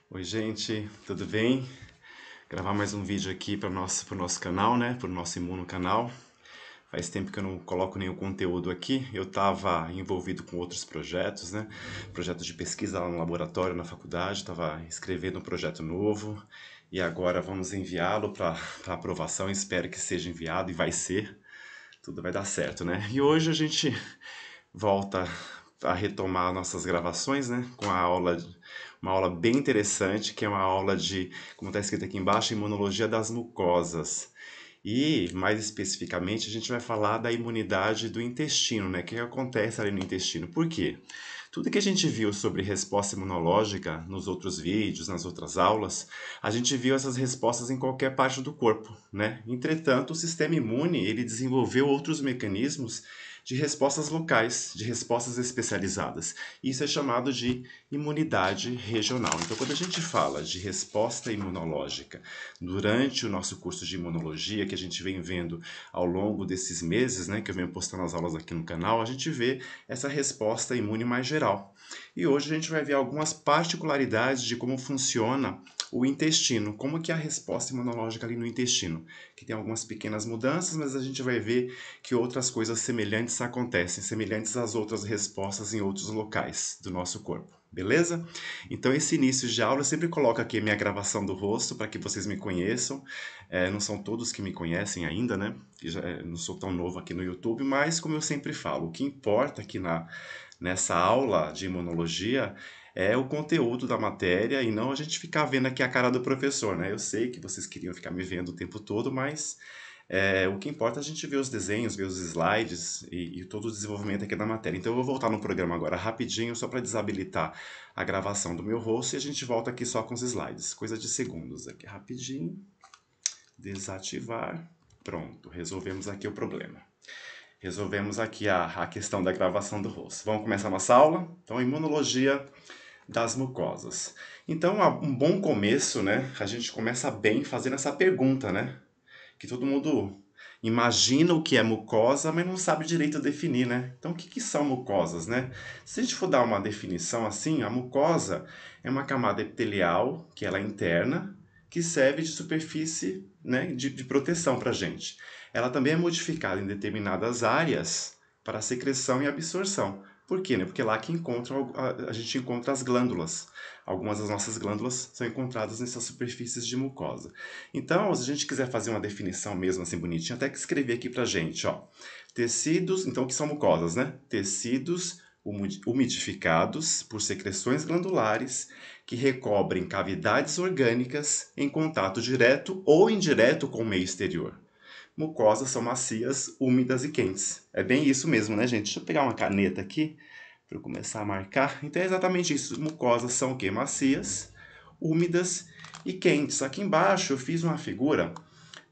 Oi, gente, tudo bem? Gravar mais um vídeo aqui para pro nosso canal, né? Para o nosso Imuno canal. Faz tempo que eu não coloco nenhum conteúdo aqui. Eu estava envolvido com outros projetos, né? Projetos de pesquisa lá no laboratório, na faculdade. Estava escrevendo um projeto novo e agora vamos enviá-lo para aprovação. Espero que seja enviado e vai ser. Tudo vai dar certo, né? E hoje a gente volta a retomar nossas gravações, né? Com uma aula bem interessante, que é uma aula de, como está escrito aqui embaixo, imunologia das mucosas. E, mais especificamente, a gente vai falar da imunidade do intestino, né? O que acontece ali no intestino. Por quê? Tudo que a gente viu sobre resposta imunológica nos outros vídeos, nas outras aulas, a gente viu essas respostas em qualquer parte do corpo, né? Entretanto, o sistema imune, ele desenvolveu outros mecanismos de respostas locais, de respostas especializadas. Isso é chamado de imunidade regional. Então, quando a gente fala de resposta imunológica durante o nosso curso de imunologia, que a gente vem vendo ao longo desses meses, né, que eu venho postando as aulas aqui no canal, a gente vê essa resposta imune mais geral. E hoje a gente vai ver algumas particularidades de como funciona o intestino, como que é a resposta imunológica ali no intestino, que tem algumas pequenas mudanças, mas a gente vai ver que outras coisas semelhantes acontecem, semelhantes às outras respostas em outros locais do nosso corpo. Beleza? Então, esse início de aula eu sempre coloco aqui a minha gravação do rosto para que vocês me conheçam. Não são todos que me conhecem ainda, né? Não sou tão novo aqui no YouTube, mas como eu sempre falo, o que importa aqui nessa aula de imunologia é o conteúdo da matéria e não a gente ficar vendo aqui a cara do professor, né? Eu sei que vocês queriam ficar me vendo o tempo todo, mas o que importa é a gente ver os desenhos, ver os slides e todo o desenvolvimento aqui da matéria. Então eu vou voltar no programa agora rapidinho, só para desabilitar a gravação do meu rosto e a gente volta aqui só com os slides. Coisa de segundos aqui, rapidinho. Desativar. Pronto, resolvemos aqui o problema. Resolvemos aqui a questão da gravação do rosto. Vamos começar nossa aula? Então, imunologia das mucosas. Então, um bom começo, né? A gente começa bem fazendo essa pergunta, né? Que todo mundo imagina o que é mucosa, mas não sabe direito definir, né? Então, o que são mucosas, né? Se a gente for dar uma definição assim, a mucosa é uma camada epitelial, que ela é interna, que serve de superfície, né, de proteção para a gente. Ela também é modificada em determinadas áreas para secreção e absorção. Por quê? Né? Porque é lá que a gente encontra as glândulas. Algumas das nossas glândulas são encontradas nessas superfícies de mucosa. Então, se a gente quiser fazer uma definição mesmo assim bonitinha, até que escrever aqui pra gente, ó. Tecidos, então, que são mucosas, né? Tecidos umidificados por secreções glandulares que recobrem cavidades orgânicas em contato direto ou indireto com o meio exterior. Mucosas são macias, úmidas e quentes. É bem isso mesmo, né, gente? Deixa eu pegar uma caneta aqui para eu começar a marcar. Então é exatamente isso. Mucosas são o quê? Macias, úmidas e quentes. Aqui embaixo eu fiz uma figura,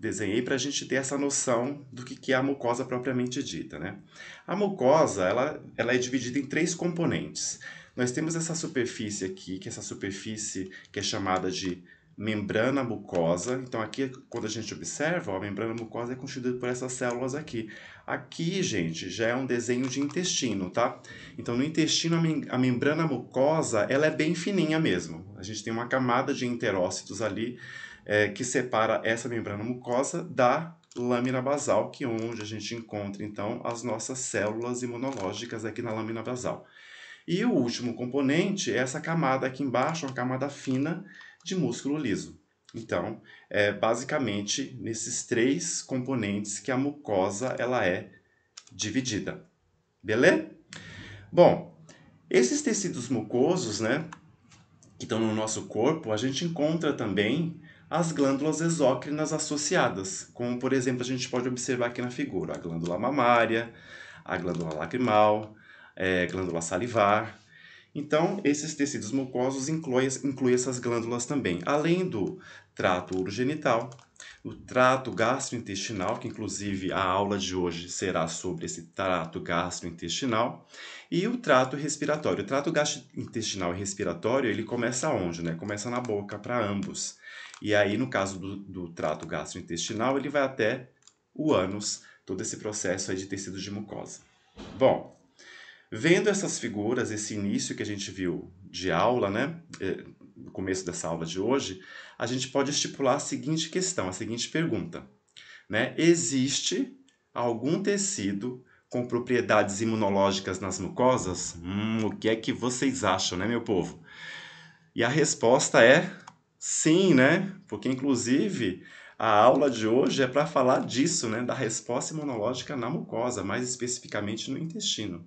desenhei para a gente ter essa noção do que é a mucosa propriamente dita, né? A mucosa, ela é dividida em três componentes. Nós temos essa superfície aqui, que é essa superfície que é chamada de membrana mucosa. Então aqui, quando a gente observa, ó, a membrana mucosa é constituída por essas células aqui. Aqui, gente, já é um desenho de intestino, tá? Então no intestino a membrana mucosa, ela é bem fininha mesmo. A gente tem uma camada de enterócitos ali que separa essa membrana mucosa da lâmina basal, que é onde a gente encontra então as nossas células imunológicas aqui na lâmina basal. E o último componente é essa camada aqui embaixo, uma camada fina de músculo liso. Então, é basicamente nesses três componentes que a mucosa ela é dividida. Beleza? Bom, esses tecidos mucosos, né, que estão no nosso corpo, a gente encontra também as glândulas exócrinas associadas, como por exemplo a gente pode observar aqui na figura, a glândula mamária, a glândula lacrimal, glândula salivar. Então, esses tecidos mucosos incluem essas glândulas também, além do trato urogenital, o trato gastrointestinal, que inclusive a aula de hoje será sobre esse trato gastrointestinal, e o trato respiratório. O trato gastrointestinal e respiratório, ele começa onde, né? Começa na boca, para ambos. E aí, no caso do trato gastrointestinal, ele vai até o ânus, todo esse processo aí de tecidos de mucosa. Bom, vendo essas figuras, esse início que a gente viu de aula, né? no começo dessa aula de hoje, a gente pode estipular a seguinte questão, a seguinte pergunta, né? Existe algum tecido com propriedades imunológicas nas mucosas? O que é que vocês acham, né, meu povo? E a resposta é sim, né? Porque, inclusive, a aula de hoje é para falar disso, né? Da resposta imunológica na mucosa, mais especificamente no intestino.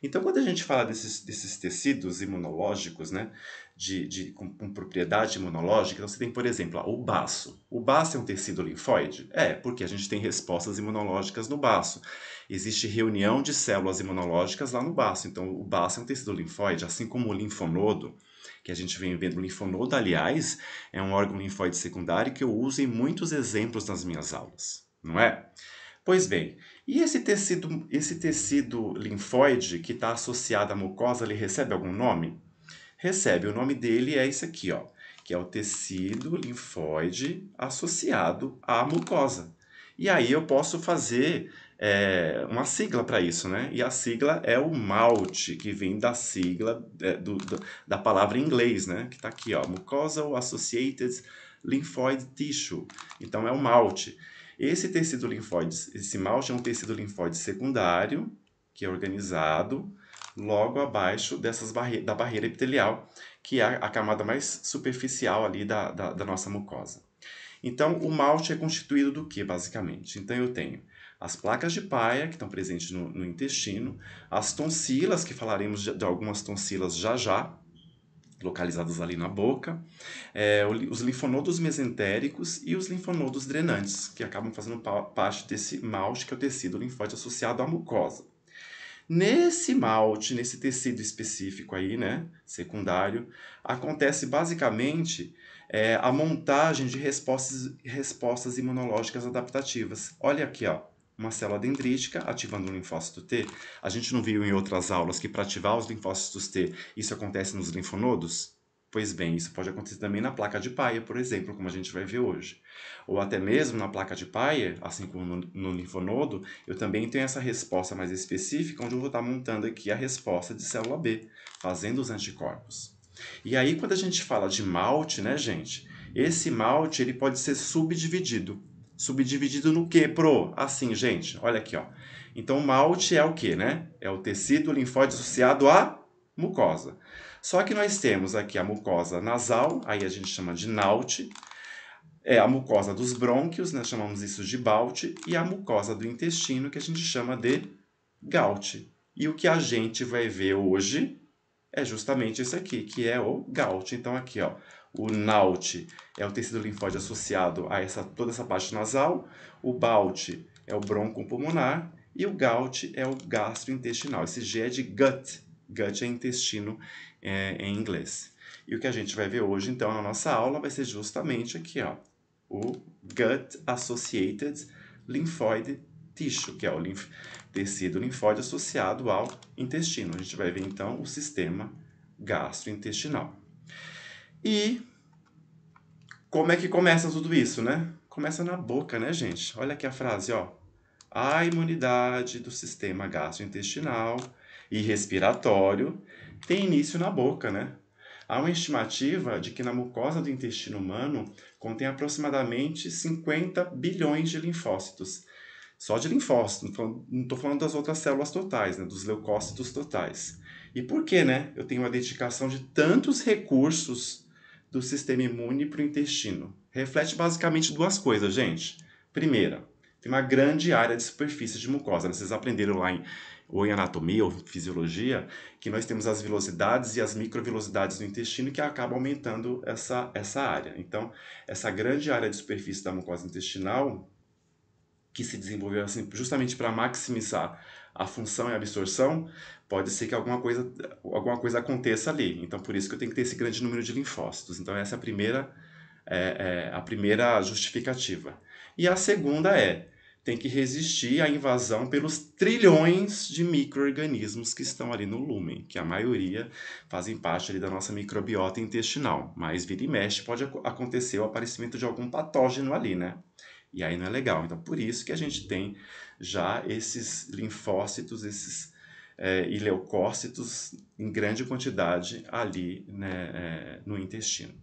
Então, quando a gente fala desses tecidos imunológicos, né? Com propriedade imunológica, então você tem, por exemplo, o baço. O baço é um tecido linfóide? É, porque a gente tem respostas imunológicas no baço. Existe reunião de células imunológicas lá no baço. Então, o baço é um tecido linfóide, assim como o linfonodo, que a gente vem vendo. O linfonodo, aliás, é um órgão linfóide secundário que eu uso em muitos exemplos nas minhas aulas, não é? Pois bem, e esse tecido linfóide que está associado à mucosa, ele recebe algum nome? Recebe, o nome dele é esse aqui, ó, que é o tecido linfóide associado à mucosa. E aí eu posso fazer uma sigla para isso, né? E a sigla é o MALT, que vem da sigla da palavra em inglês, né? Que está aqui, ó, Mucosal Associated Lymphoid Tissue. Então é o MALT. Esse tecido linfóide, esse MALT é um tecido linfóide secundário, que é organizado logo abaixo da barreira epitelial, que é a camada mais superficial ali da nossa mucosa. Então, o malte é constituído do que, basicamente? Então, eu tenho as placas de Peyer, que estão presentes no intestino, as tonsilas, que falaremos de algumas tonsilas já já, localizadas ali na boca, os linfonodos mesentéricos e os linfonodos drenantes, que acabam fazendo parte desse malte, que é o tecido linfóide associado à mucosa. Nesse malte, nesse tecido específico aí, né, secundário, acontece basicamente a montagem de respostas imunológicas adaptativas. Olha aqui, ó, uma célula dendrítica ativando o linfócito T. A gente não viu em outras aulas que para ativar os linfócitos T, isso acontece nos linfonodos? Pois bem, isso pode acontecer também na placa de Peyer, por exemplo, como a gente vai ver hoje. Ou até mesmo na placa de Peyer, assim como no linfonodo, eu também tenho essa resposta mais específica, onde eu vou estar montando aqui a resposta de célula B, fazendo os anticorpos. E aí, quando a gente fala de malte, né, gente? Esse malte, ele pode ser subdividido. Subdividido no quê, pro? Assim, gente, olha aqui, ó. Então, o malte é o quê, né? É o tecido linfóide associado à mucosa. Só que nós temos aqui a mucosa nasal, aí a gente chama de NALT, a mucosa dos brônquios, nós chamamos isso de BALT, e a mucosa do intestino, que a gente chama de GALT. E o que a gente vai ver hoje é justamente esse aqui, que é o GALT. Então aqui, ó, o NALT é o tecido linfóide associado a toda essa parte nasal, o BALT é o brônquio pulmonar e o GALT é o gastrointestinal. Esse G é de gut, gut é intestino em inglês. E o que a gente vai ver hoje, então, na nossa aula vai ser justamente aqui, ó, o Gut Associated Lymphoid Tissue, que é o tecido linfóide associado ao intestino. A gente vai ver, então, o sistema gastrointestinal. E como é que começa tudo isso, né? Começa na boca, né, gente? Olha aqui a frase, ó. A imunidade do sistema gastrointestinal e respiratório tem início na boca, né? Há uma estimativa de que na mucosa do intestino humano contém aproximadamente 50 bilhões de linfócitos. Só de linfócitos, não estou falando das outras células totais, né? Dos leucócitos totais. E por que, né? Eu tenho uma dedicação de tantos recursos do sistema imune para o intestino? Reflete basicamente duas coisas, gente. Primeira, tem uma grande área de superfície de mucosa. Vocês aprenderam lá ou em anatomia ou fisiologia que nós temos as velocidades e as microvelocidades do intestino que acabam aumentando essa área. Então, essa grande área de superfície da mucosa intestinal, que se desenvolveu assim, justamente para maximizar a função e a absorção, pode ser que alguma coisa aconteça ali. Então, por isso que eu tenho que ter esse grande número de linfócitos. Então, essa é a primeira justificativa. E a segunda tem que resistir à invasão pelos trilhões de micro-organismos que estão ali no lúmen, que a maioria fazem parte ali da nossa microbiota intestinal. Mas vira e mexe pode acontecer o aparecimento de algum patógeno ali, né? E aí não é legal. Então, por isso que a gente tem já esses linfócitos, esses e leucócitos em grande quantidade ali, né, no intestino.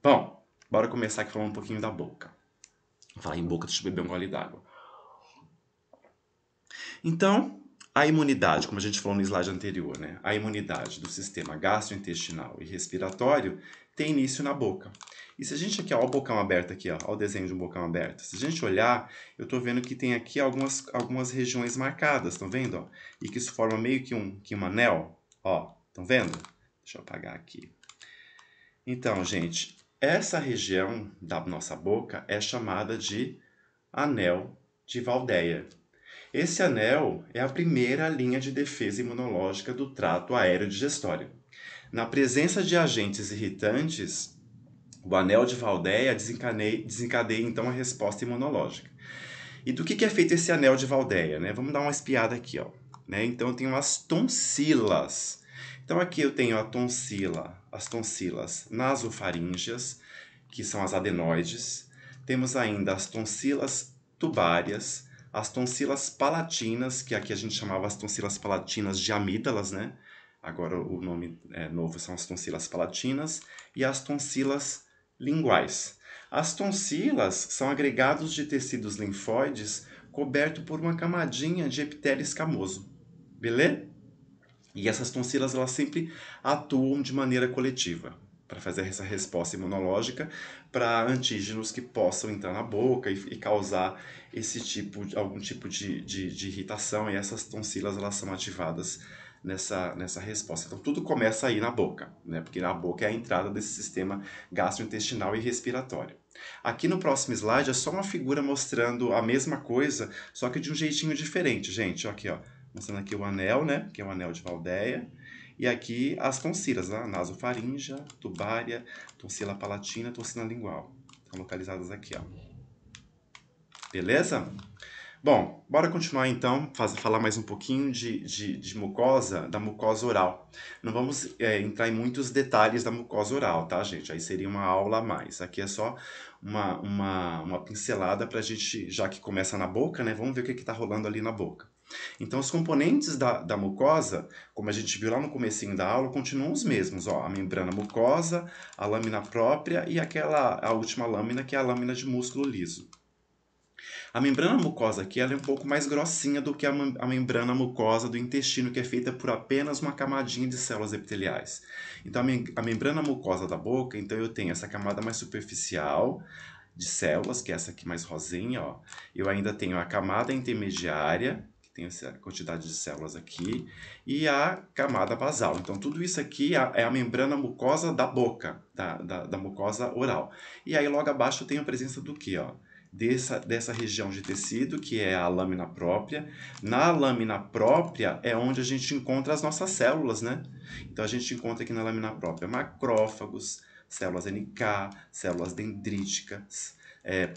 Bom, bora começar aqui falando um pouquinho da boca. Vou falar em boca, deixa eu beber um gole d'água. Então, a imunidade, como a gente falou no slide anterior, né? A imunidade do sistema gastrointestinal e respiratório tem início na boca. E se a gente aqui, ó, o bocão aberto aqui, ó o desenho de um bocão aberto. Se a gente olhar, eu tô vendo que tem aqui algumas regiões marcadas, estão vendo? Ó? E que isso forma meio que um anel, ó, estão vendo? Deixa eu apagar aqui. Então, gente, essa região da nossa boca é chamada de anel de Waldeia. Esse anel é a primeira linha de defesa imunológica do trato aéreo-digestório. Na presença de agentes irritantes, o anel de Waldeia desencadeia então a resposta imunológica. E do que é feito esse anel de Waldeia, né? Vamos dar uma espiada aqui, ó. Né? Então eu tenho as tonsilas. Então aqui eu tenho as tonsilas nasofaríngeas, que são as adenoides. Temos ainda as tonsilas tubárias, as tonsilas palatinas, que aqui a gente chamava as tonsilas palatinas de amígdalas, né? Agora o nome novo são as tonsilas palatinas, e as tonsilas linguais. As tonsilas são agregados de tecidos linfóides coberto por uma camadinha de epitélio escamoso. Beleza? E essas tonsilas elas sempre atuam de maneira coletiva para fazer essa resposta imunológica para antígenos que possam entrar na boca e causar algum tipo de irritação, e essas tonsilas elas são ativadas nessa resposta. Então tudo começa aí na boca, né? Porque na boca é a entrada desse sistema gastrointestinal e respiratório. Aqui no próximo slide é só uma figura mostrando a mesma coisa, só que de um jeitinho diferente, gente. Aqui, ó, mostrando aqui o anel, né? Que é o anel de Waldeia. E aqui as tonsilas, né? Nasofaríngea, tubária, tonsila palatina, tonsila lingual. Estão localizadas aqui, ó. Beleza? Bom, bora continuar então, falar mais um pouquinho de mucosa, da mucosa oral. Não vamos entrar em muitos detalhes da mucosa oral, tá, gente? Aí seria uma aula a mais. Aqui é só uma pincelada pra gente, já que começa na boca, né? Vamos ver o que tá rolando ali na boca. Então, os componentes da mucosa, como a gente viu lá no comecinho da aula, continuam os mesmos, ó. A membrana mucosa, a lâmina própria e a última lâmina, que é a lâmina de músculo liso. A membrana mucosa aqui ela é um pouco mais grossinha do que a membrana mucosa do intestino, que é feita por apenas uma camadinha de células epiteliais. Então, a membrana mucosa da boca, então eu tenho essa camada mais superficial de células, que é essa aqui mais rosinha, ó. Eu ainda tenho a camada intermediária, que tem essa quantidade de células aqui, e a camada basal. Então, tudo isso aqui é a membrana mucosa da boca, da mucosa oral. E aí, logo abaixo, eu tenho a presença do quê, ó? Dessa região de tecido, que é a lâmina própria. Na lâmina própria é onde a gente encontra as nossas células, né? Então, a gente encontra aqui na lâmina própria macrófagos, células NK, células dendríticas,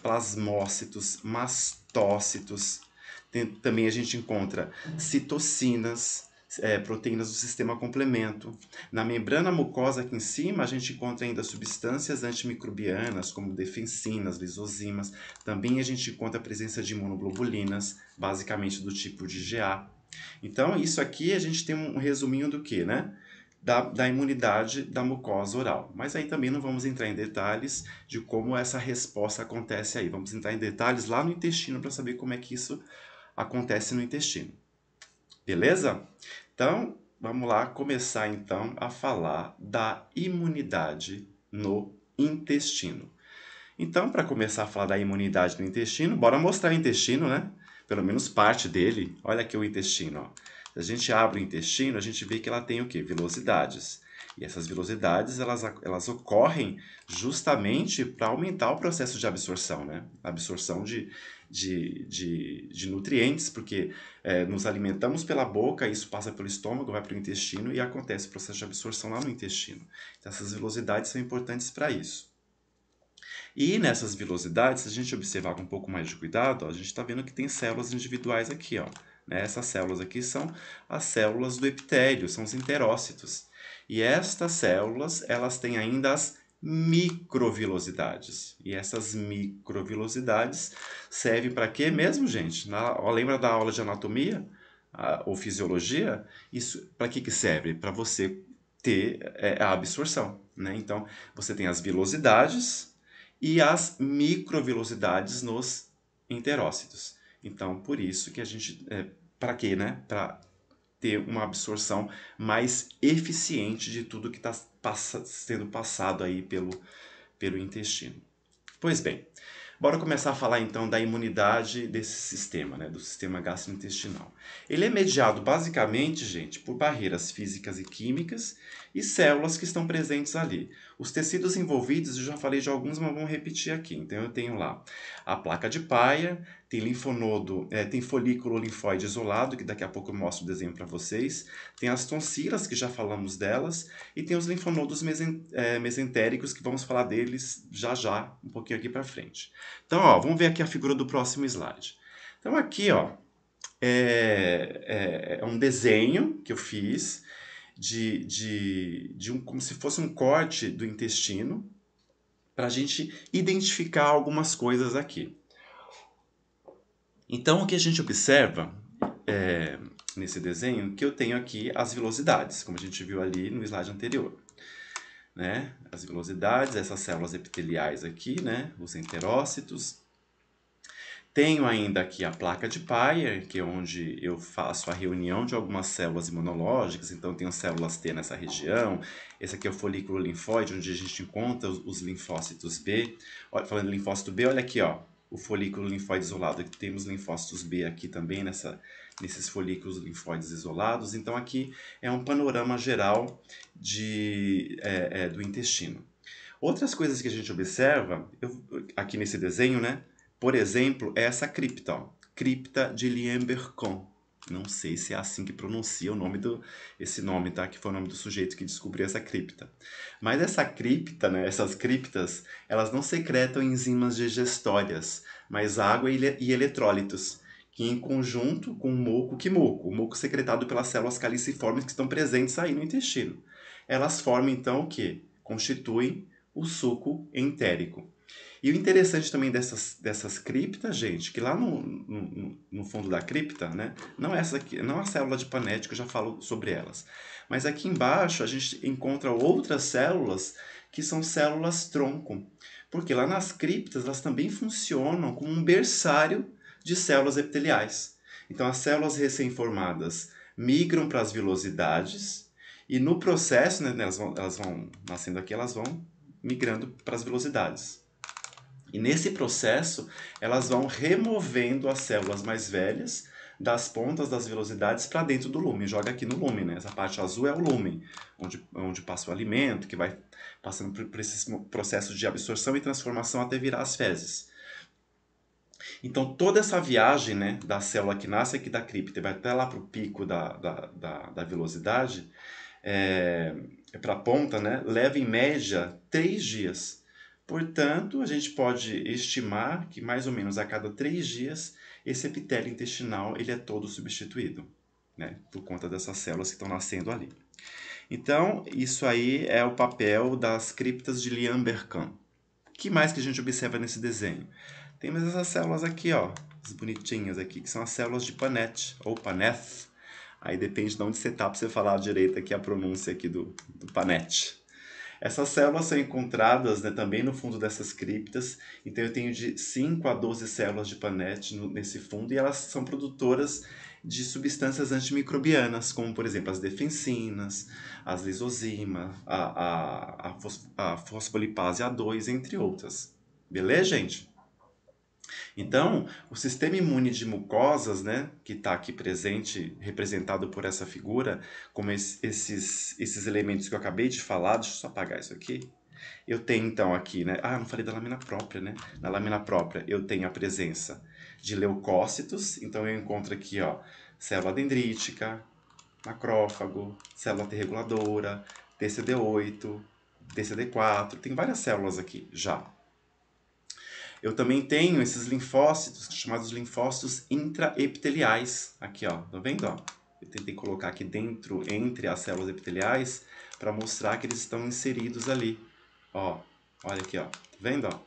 plasmócitos, mastócitos. Também a gente encontra citocinas, proteínas do sistema complemento. Na membrana mucosa aqui em cima, a gente encontra ainda substâncias antimicrobianas, como defensinas, lisozimas. Também a gente encontra a presença de imunoglobulinas, basicamente do tipo de IgA. Então, isso aqui a gente tem um resuminho do que, né? Da imunidade da mucosa oral. Mas aí também não vamos entrar em detalhes de como essa resposta acontece aí. Vamos entrar em detalhes lá no intestino para saber como é que isso acontece no intestino. Beleza? Então, vamos lá começar então a falar da imunidade no intestino. Então, para começar a falar da imunidade no intestino, bora mostrar o intestino, né? Pelo menos parte dele. Olha aqui o intestino, ó. Se a gente abre o intestino, a gente vê que ela tem o quê? Vilosidades. E essas vilosidades, elas ocorrem justamente para aumentar o processo de absorção, né? Absorção de nutrientes, porque nos alimentamos pela boca, isso passa pelo estômago, vai para o intestino e acontece o processo de absorção lá no intestino. Então, essas vilosidades são importantes para isso. E nessas vilosidades, se a gente observar com um pouco mais de cuidado, ó, a gente está vendo que tem células individuais aqui, ó. Né? Essas células aqui são as células do epitélio, são os enterócitos. E estas células, elas têm ainda as microvilosidades. E essas microvilosidades servem para quê mesmo, gente? Lembra da aula de anatomia ou fisiologia? Isso para que serve? Para você ter a absorção, né? Então, você tem as vilosidades e as microvilosidades nos enterócitos. Então, por isso que a gente... para quê, né? Para ter uma absorção mais eficiente de tudo que está sendo passado aí pelo intestino. Pois bem, bora começar a falar então da imunidade desse sistema, né, do sistema gastrointestinal. Ele é mediado basicamente, gente, por barreiras físicas e químicas e células que estão presentes ali. Os tecidos envolvidos, eu já falei de alguns, mas vamos repetir aqui. Então eu tenho lá a placa de Peyer, tem linfonodo, tem folículo linfóide isolado, que daqui a pouco eu mostro o desenho para vocês. Tem as tonsilas, que já falamos delas, e tem os linfonodos mesentéricos, que vamos falar deles já, um pouquinho aqui para frente. Então, ó, vamos ver aqui a figura do próximo slide. Então, aqui, ó, é um desenho que eu fiz como se fosse um corte do intestino para a gente identificar algumas coisas aqui. Então, o que a gente observa nesse desenho, que eu tenho aqui as vilosidades, como a gente viu ali no slide anterior. Né? As vilosidades, essas células epiteliais aqui, né? Os enterócitos. Tenho ainda aqui a placa de Peyer, que é onde eu faço a reunião de algumas células imunológicas, então tenho células T nessa região. Esse aqui é o folículo linfóide, onde a gente encontra os linfócitos B. Olha, falando de linfócito B, olha aqui, ó, o folículo linfóide isolado. Aqui temos linfócitos B aqui também, nesses folículos linfóides isolados. Então aqui é um panorama geral do intestino. Outras coisas que a gente observa, aqui nesse desenho, né? Por exemplo, é essa cripta, ó, cripta de Lieben-Bercon. Não sei se é assim que pronuncia o nome esse nome, tá? Que foi o nome do sujeito que descobriu essa cripta. Mas essa cripta, né? Essas criptas, elas não secretam enzimas digestórias, mas água e eletrólitos, que em conjunto com o muco secretado pelas células caliciformes que estão presentes aí no intestino. Elas formam então o quê? Constituem o suco entérico. E o interessante também dessas criptas, gente, que lá no fundo da cripta, né, não essa aqui, não a célula de Panett, que eu já falo sobre elas, mas aqui embaixo a gente encontra outras células que são células tronco, porque lá nas criptas elas também funcionam como um berçário de células epiteliais. Então as células recém-formadas migram para as vilosidades e no processo, né, elas vão nascendo aqui, elas vão migrando para as vilosidades. E nesse processo, elas vão removendo as células mais velhas das pontas das vilosidades para dentro do lúmen. Joga aqui no lúmen, né? Essa parte azul é o lúmen, onde passa o alimento, que vai passando por esses processos de absorção e transformação até virar as fezes. Então, toda essa viagem, né, da célula que nasce aqui da cripta e vai até lá para o pico da vilosidade, para a ponta, né, leva em média 3 dias. Portanto, a gente pode estimar que mais ou menos a cada 3 dias esse epitélio intestinal ele é todo substituído, né, por conta dessas células que estão nascendo ali. Então, isso aí é o papel das criptas de Lieben-Bercon. O que mais que a gente observa nesse desenho? Temos essas células aqui, ó, as bonitinhas aqui, que são as células de Panett, ou Paneth. Aí depende de onde você está para você falar direito aqui a pronúncia aqui do Panett. Essas células são encontradas, né, também no fundo dessas criptas, então eu tenho de 5 a 12 células de Panett nesse fundo e elas são produtoras de substâncias antimicrobianas, como por exemplo as defensinas, as lisozimas, a fosfolipase A2, entre outras. Beleza, gente? Então, o sistema imune de mucosas, né, que está aqui presente, representado por essa figura, como esses elementos que eu acabei de falar, deixa eu só apagar isso aqui. Eu tenho então aqui, né, não falei da lâmina própria, né? Na lâmina própria eu tenho a presença de leucócitos, então eu encontro aqui, ó, célula dendrítica, macrófago, célula T reguladora, TCD8, TCD4, tem várias células aqui já. Eu também tenho esses linfócitos, chamados linfócitos intraepiteliais. Aqui, ó, tá vendo? Ó? Eu tentei colocar aqui dentro, entre as células epiteliais, para mostrar que eles estão inseridos ali. Ó, olha aqui, ó, tá vendo? Ó?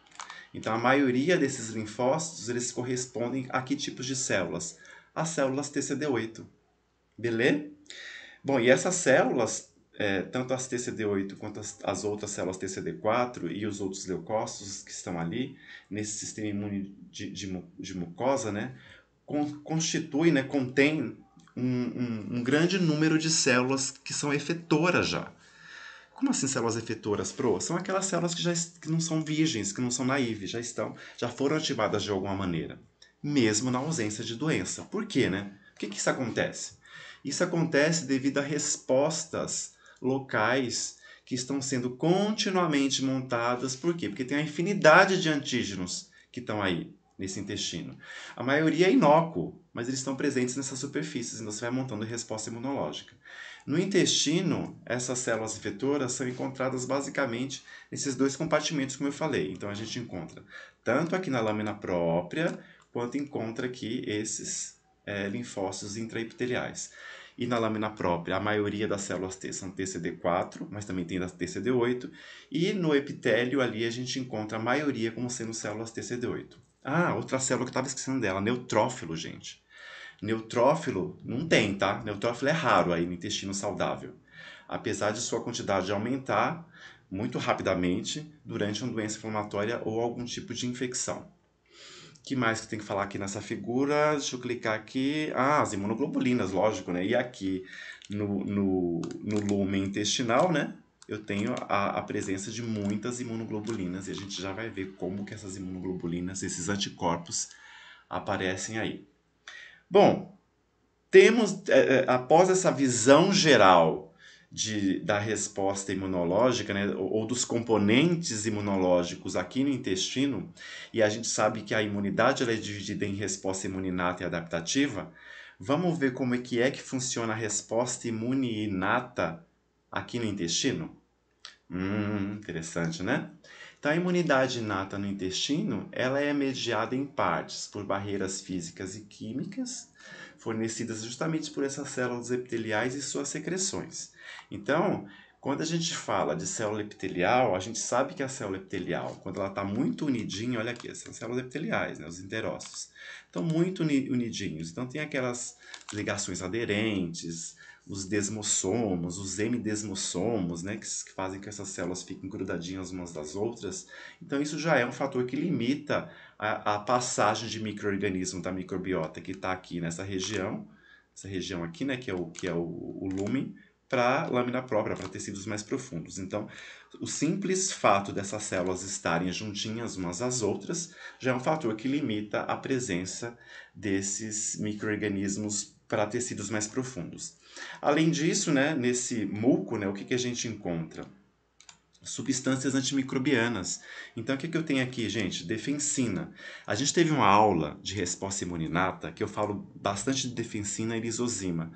Então, a maioria desses linfócitos, eles correspondem a que tipos de células? As células TCD8. Beleza? Bom, e essas células, tanto as TCD8 quanto as outras células TCD4 e os outros leucócitos que estão ali, nesse sistema imune de mucosa, né, constitui, né, contém um grande número de células que são efetoras já. Como assim células efetoras, Pro? São aquelas células que não são virgens, que não são naíves, já foram ativadas de alguma maneira, mesmo na ausência de doença. Por quê, né? Por que isso acontece? Isso acontece devido a respostas locais que estão sendo continuamente montadas. Por quê? Porque tem a infinidade de antígenos que estão aí nesse intestino. A maioria é inócuo, mas eles estão presentes nessas superfícies, então você vai montando resposta imunológica. No intestino, essas células efetoras são encontradas basicamente nesses dois compartimentos, como eu falei. Então a gente encontra tanto aqui na lâmina própria, quanto encontra aqui esses linfócitos intraepiteliais. E na lâmina própria, a maioria das células T são TCD4, mas também tem das TCD8. E no epitélio ali a gente encontra a maioria como sendo células TCD8. Ah, outra célula que eu estava esquecendo dela, neutrófilo, gente. Neutrófilo não tem, tá? Neutrófilo é raro aí no intestino saudável. Apesar de sua quantidade aumentar muito rapidamente durante uma doença inflamatória ou algum tipo de infecção. O que mais que tem que falar aqui nessa figura? Deixa eu clicar aqui. Ah, as imunoglobulinas, lógico, né? E aqui no lumen intestinal, né? Eu tenho a presença de muitas imunoglobulinas e a gente já vai ver como que essas imunoglobulinas, esses anticorpos, aparecem aí. Bom, temos, após essa visão geral da resposta imunológica, né, ou dos componentes imunológicos aqui no intestino, e a gente sabe que a imunidade ela é dividida em resposta imune inata e adaptativa, vamos ver como é que funciona a resposta imune inata aqui no intestino? Interessante, né? Então, a imunidade inata no intestino, ela é mediada em partes por barreiras físicas e químicas, fornecidas justamente por essas células epiteliais e suas secreções. Então, quando a gente fala de célula epitelial, a gente sabe que a célula epitelial, quando ela está muito unidinha, olha aqui, são células epiteliais, né, os enterócitos, estão muito unidinhos. Então, tem aquelas ligações aderentes, os desmossomos, os hemidesmossomos, né, que fazem que essas células fiquem grudadinhas umas das outras. Então, isso já é um fator que limita a passagem de micro-organismo da microbiota que está aqui nessa região, essa região aqui, né, que é o lúmen, para a lâmina própria, para tecidos mais profundos. Então, o simples fato dessas células estarem juntinhas umas às outras já é um fator que limita a presença desses micro-organismos para tecidos mais profundos. Além disso, né, nesse muco, né, o que a gente encontra? Substâncias antimicrobianas. Então, o que eu tenho aqui, gente? Defensina. A gente teve uma aula de resposta imuninata que eu falo bastante de defensina e lisozima.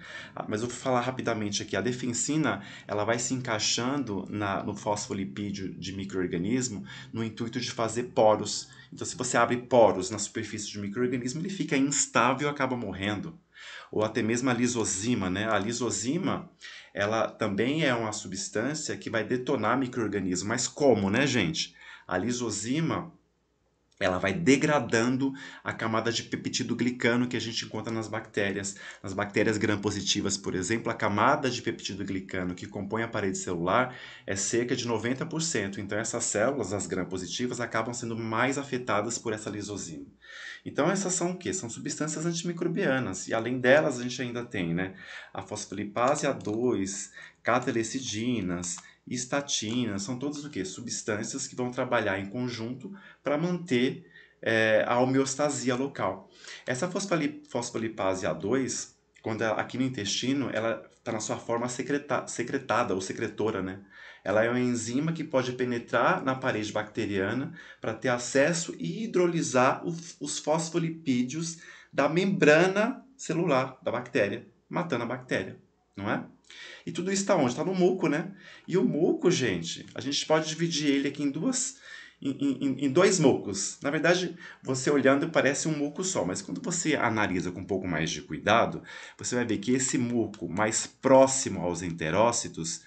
Mas eu vou falar rapidamente aqui. A defensina, ela vai se encaixando no fosfolipídio de micro-organismo no intuito de fazer poros. Então, se você abre poros na superfície de um micro-organismo, ele fica instável e acaba morrendo. Ou até mesmo a lisozima, né? A lisozima, ela também é uma substância que vai detonar micro-organismo. Mas como, né, gente? A lisozima, ela vai degradando a camada de peptidoglicano que a gente encontra nas bactérias. Nas bactérias gram-positivas, por exemplo, a camada de peptidoglicano que compõe a parede celular é cerca de 90%. Então, essas células, as gram-positivas, acabam sendo mais afetadas por essa lisozima. Então, essas são o quê? São substâncias antimicrobianas. E além delas, a gente ainda tem, né, a fosfolipase A2, catalecidinas, estatinas, são todas o quê? Substâncias que vão trabalhar em conjunto para manter a homeostasia local. Essa fosfolipase A2, quando aqui no intestino, ela está na sua forma secretada ou secretora, né? Ela é uma enzima que pode penetrar na parede bacteriana para ter acesso e hidrolisar os fosfolipídios da membrana celular da bactéria, matando a bactéria, não é? E tudo isso está onde? Está no muco, né? E o muco, gente, a gente pode dividir ele aqui em dois mucos. Na verdade, você olhando parece um muco só, mas quando você analisa com um pouco mais de cuidado, você vai ver que esse muco mais próximo aos enterócitos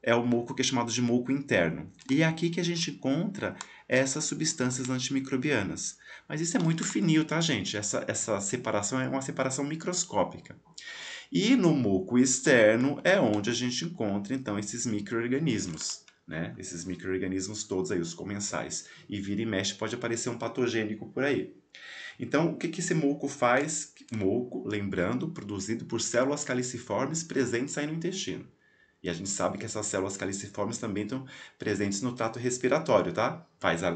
é o muco que é chamado de muco interno. E é aqui que a gente encontra essas substâncias antimicrobianas. Mas isso é muito fininho, tá, gente? Essa separação é uma separação microscópica. E no muco externo é onde a gente encontra, então, esses micro-organismos, né? Esses micro-organismos todos aí, os comensais. E vira e mexe pode aparecer um patogênico por aí. Então, o que que esse muco faz? Muco, lembrando, produzido por células caliciformes presentes aí no intestino. E a gente sabe que essas células caliciformes também estão presentes no trato respiratório, tá?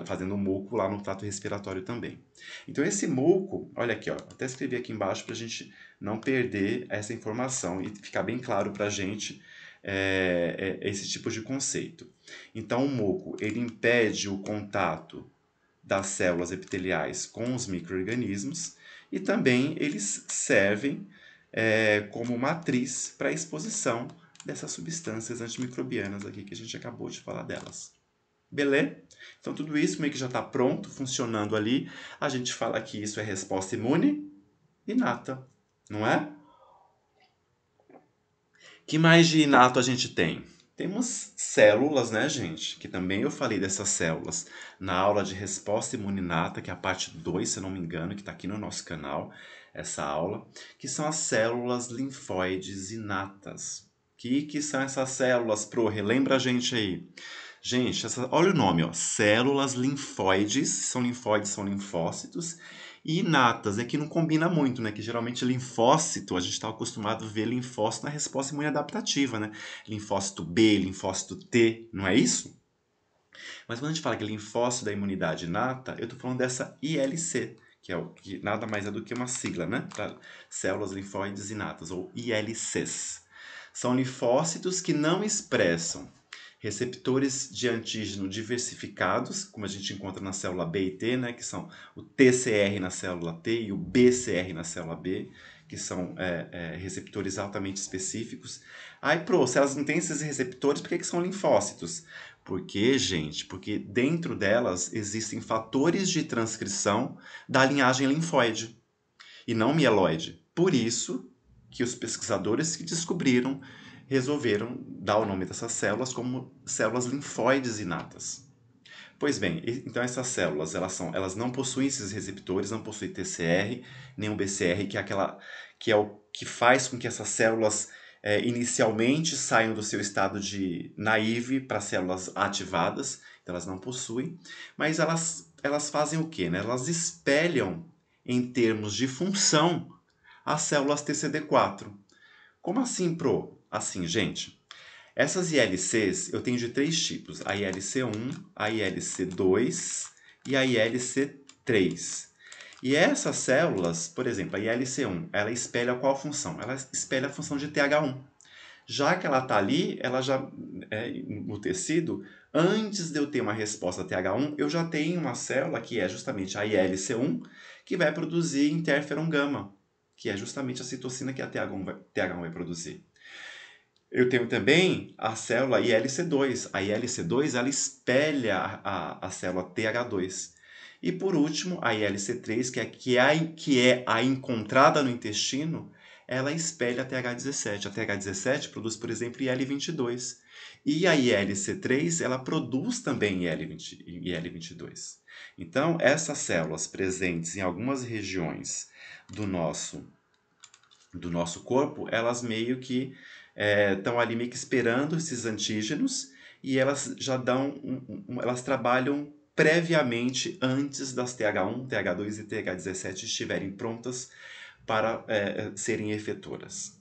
Fazendo muco lá no trato respiratório também. Então, esse muco, olha aqui, ó, até escrevi aqui embaixo para a gente não perder essa informação e ficar bem claro para a gente esse tipo de conceito. Então, o muco, ele impede o contato das células epiteliais com os micro-organismos e também eles servem como matriz para a exposição dessas substâncias antimicrobianas aqui que a gente acabou de falar delas. Beleza? Então tudo isso meio que já está pronto, funcionando ali. A gente fala que isso é resposta imune inata, não é? Que mais de inato a gente tem? Temos células, né, gente? Que também eu falei dessas células na aula de resposta imune inata, que é a parte 2, se eu não me engano, que está aqui no nosso canal, essa aula, que são as células linfóides inatas. Que são essas células, Pro? Relembra a gente aí. Gente, olha o nome, ó. Células linfóides, são linfócitos, e inatas, é que não combina muito, né? Que geralmente linfócito, a gente está acostumado a ver linfócito na resposta imune adaptativa, né? Linfócito B, linfócito T, não é isso? Mas quando a gente fala que é linfócito da imunidade inata, eu estou falando dessa ILC, que nada mais é do que uma sigla, né? Para células linfóides inatas, ou ILCs. São linfócitos que não expressam receptores de antígeno diversificados, como a gente encontra na célula B e T, né, que são o TCR na célula T e o BCR na célula B, que são receptores altamente específicos. Aí, se elas não têm esses receptores, por que são linfócitos? Porque, gente, porque dentro delas existem fatores de transcrição da linhagem linfóide e não mieloide. Por isso que os pesquisadores que descobriram resolveram dar o nome dessas células como células linfóides inatas. Pois bem, então essas células, elas não possuem esses receptores, não possuem TCR, nem o BCR, que é o que faz com que essas células inicialmente saiam do seu estado de naive para células ativadas, então elas não possuem, mas elas fazem o quê? Né? Elas espelham, em termos de função, as células TCD4. Como assim, Pro? Assim, gente, essas ILCs eu tenho de três tipos: a ILC1, a ILC2 e a ILC3. E essas células, por exemplo, a ILC1, ela espelha qual função? Ela espelha a função de TH1. Já que ela está ali, ela já no tecido, antes de eu ter uma resposta TH1, eu já tenho uma célula que é justamente a ILC1, que vai produzir interferon gama, que é justamente a citocina que a TH1 vai produzir. Eu tenho também a célula ILC2. A ILC2 ela espelha a célula TH2. E por último, a ILC3, que é a encontrada no intestino, ela espelha a TH17. A TH17 produz, por exemplo, IL-22. E a ILC3 ela produz também IL-22. Então, essas células presentes em algumas regiões do nosso corpo, elas meio que estão ali meio que esperando esses antígenos e elas já elas trabalham previamente antes das TH1, TH2 e TH17 estiverem prontas para serem efetoras.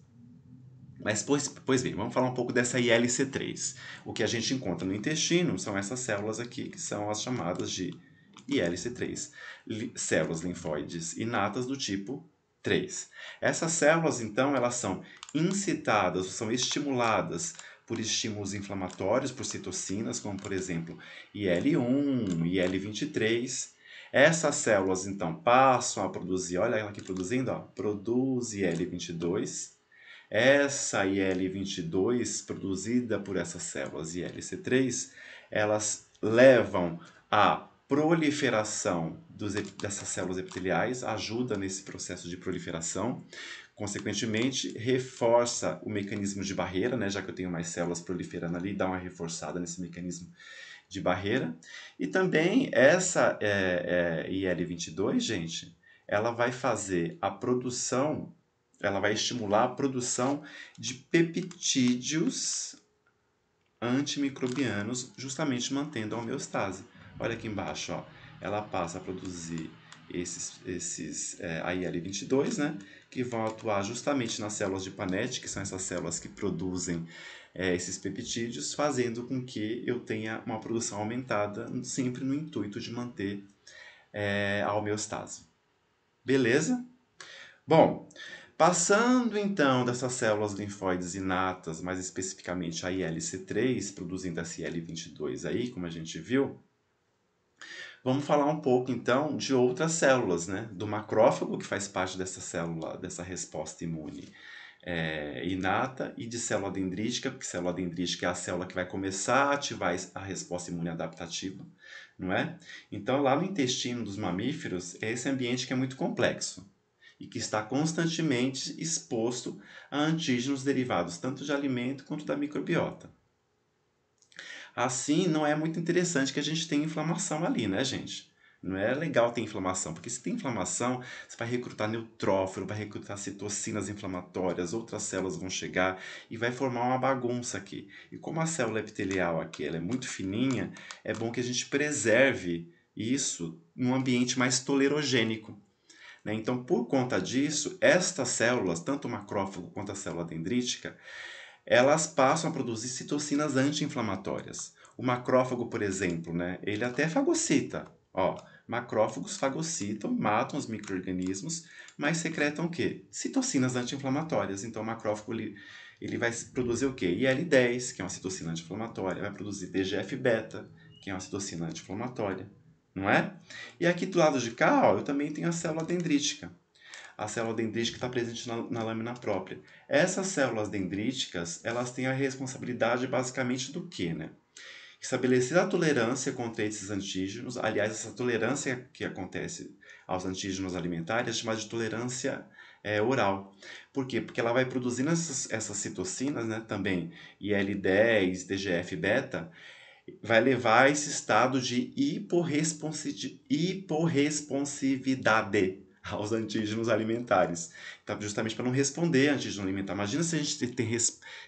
Mas, pois bem, vamos falar um pouco dessa ILC3. O que a gente encontra no intestino são essas células aqui, que são as chamadas de ILC3, células linfóides inatas do tipo 3. Essas células, então, elas são incitadas, são estimuladas por estímulos inflamatórios, por citocinas, como, por exemplo, IL-1, IL-23. Essas células, então, passam a produzir, olha ela aqui produzindo, ó, produz IL-22. Essa IL-22, produzida por essas células ILC3, elas levam à proliferação dessas células epiteliais, ajuda nesse processo de proliferação, consequentemente, reforça o mecanismo de barreira, né, já que eu tenho mais células proliferando ali, dá uma reforçada nesse mecanismo de barreira. E também essa IL-22, gente, ela vai fazer a produção ela vai estimular a produção de peptídeos antimicrobianos, justamente mantendo a homeostase. Olha aqui embaixo, ó, ela passa a produzir esses a IL-22, né, que vão atuar justamente nas células de Paneth, que são essas células que produzem esses peptídeos, fazendo com que eu tenha uma produção aumentada, sempre no intuito de manter a homeostase. Beleza? Bom, passando então dessas células linfóides inatas, mais especificamente a ILC3, produzindo essa IL-22 aí, como a gente viu, vamos falar um pouco então de outras células, né? Do macrófago, que faz parte dessa célula, dessa resposta imune inata, e de célula dendrítica, porque célula dendrítica é a célula que vai começar a ativar a resposta imune adaptativa, não é? Então, lá no intestino dos mamíferos, é esse ambiente que é muito complexo e que está constantemente exposto a antígenos derivados tanto de alimento quanto da microbiota. Assim, não é muito interessante que a gente tenha inflamação ali, né, gente? Não é legal ter inflamação, porque se tem inflamação, você vai recrutar neutrófilo, vai recrutar citocinas inflamatórias, outras células vão chegar e vai formar uma bagunça aqui. E como a célula epitelial aqui ela é muito fininha, é bom que a gente preserve isso num ambiente mais tolerogênico. Então, por conta disso, estas células, tanto o macrófago quanto a célula dendrítica, elas passam a produzir citocinas anti-inflamatórias. O macrófago, por exemplo, né, ele até fagocita. Ó, macrófagos fagocitam, matam os micro-organismos, mas secretam o quê? Citocinas anti-inflamatórias. Então, o macrófago ele vai produzir o quê? IL-10, que é uma citocina anti-inflamatória, vai produzir TGF-beta, que é uma citocina anti-inflamatória, não é? E aqui do lado de cá, ó, eu também tenho a célula dendrítica. A célula dendrítica está presente na lâmina própria. Essas células dendríticas, elas têm a responsabilidade basicamente do quê, né? Estabelecer a tolerância contra esses antígenos. Aliás, essa tolerância que acontece aos antígenos alimentares é chamada de tolerância oral. Por quê? Porque ela vai produzindo essas citocinas, né, também IL-10, TGF-beta, vai levar a esse estado de hiporresponsividade aos antígenos alimentares. Então, justamente para não responder a antígeno alimentar. Imagina se a gente tem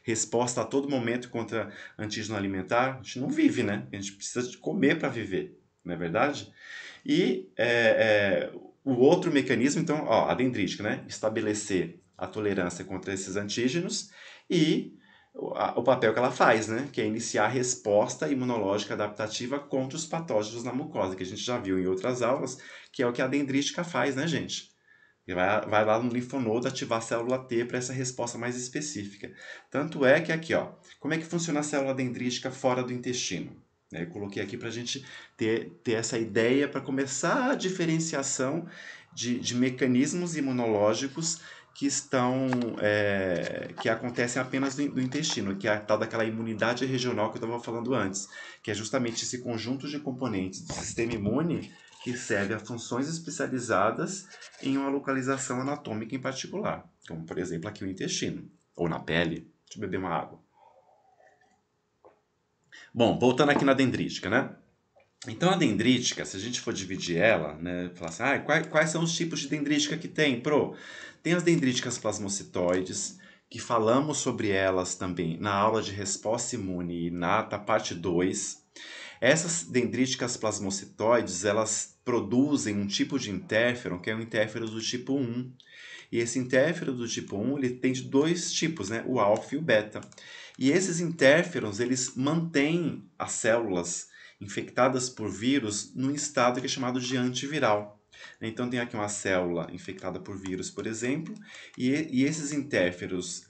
resposta a todo momento contra antígeno alimentar, a gente não vive, né? A gente precisa de comer para viver, não é verdade? E o outro mecanismo, então, ó, a dendrítica, né? Estabelecer a tolerância contra esses antígenos e o papel que ela faz, né? Que é iniciar a resposta imunológica adaptativa contra os patógenos na mucosa, que a gente já viu em outras aulas, que é o que a dendrítica faz, né, gente? Vai lá no linfonodo ativar a célula T para essa resposta mais específica. Tanto é que aqui, ó, como é que funciona a célula dendrítica fora do intestino? Eu coloquei aqui para a gente ter essa ideia para começar a diferenciação de mecanismos imunológicos que acontecem apenas no intestino, que é a tal daquela imunidade regional que eu estava falando antes, que é justamente esse conjunto de componentes do sistema imune que serve a funções especializadas em uma localização anatômica em particular, como por exemplo aqui o intestino, ou na pele. Deixa eu beber uma água. Bom, voltando aqui na dendrítica, né? Então, a dendrítica, se a gente for dividir ela, né, falar assim, quais são os tipos de dendrítica que tem? Tem as dendríticas plasmocitoides, que falamos sobre elas também na aula de resposta imune inata, parte 2. Essas dendríticas plasmocitoides, elas produzem um tipo de interferon, que é um interferon do tipo 1. E esse interferon do tipo 1, ele tem dois tipos, né, o alfa e o beta. E esses interferons, eles mantêm as células infectadas por vírus num estado que é chamado de antiviral. Então, tem aqui uma célula infectada por vírus, por exemplo, e esses interferons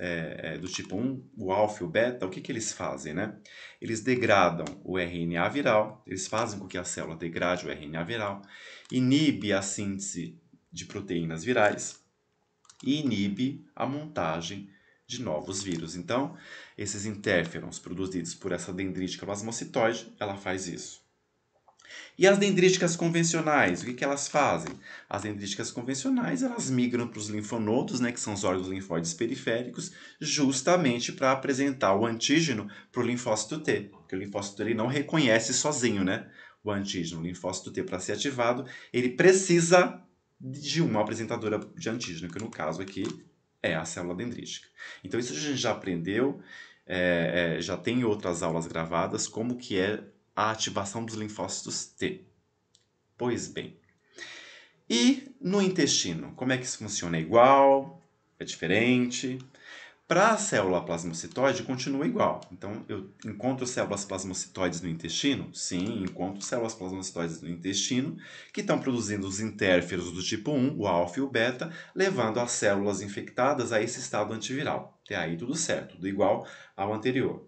do tipo 1, o alfa e o beta, o que eles fazem, né? Eles degradam o RNA viral, eles fazem com que a célula degrade o RNA viral, inibe a síntese de proteínas virais e inibe a montagem de novos vírus. Então, esses interferons produzidos por essa dendrítica plasmocitoide, ela faz isso. E as dendríticas convencionais, o que elas fazem? As dendríticas convencionais, elas migram para os linfonodos, né, que são os órgãos linfóides periféricos, justamente para apresentar o antígeno para o linfócito T, porque o linfócito ele não reconhece sozinho, né, o antígeno. O linfócito T, para ser ativado, ele precisa de uma apresentadora de antígeno, que no caso aqui é a célula dendrítica. Então isso a gente já aprendeu, já tem outras aulas gravadas, como que é a ativação dos linfócitos T. Pois bem. E no intestino, como é que isso funciona? É igual? É diferente? Para a célula plasmocitoide, continua igual. Então, eu encontro células plasmocitoides no intestino? Sim, encontro células plasmocitoides no intestino que estão produzindo os intérferos do tipo 1, o alfa e o beta, levando as células infectadas a esse estado antiviral. Até aí tudo certo, tudo igual ao anterior.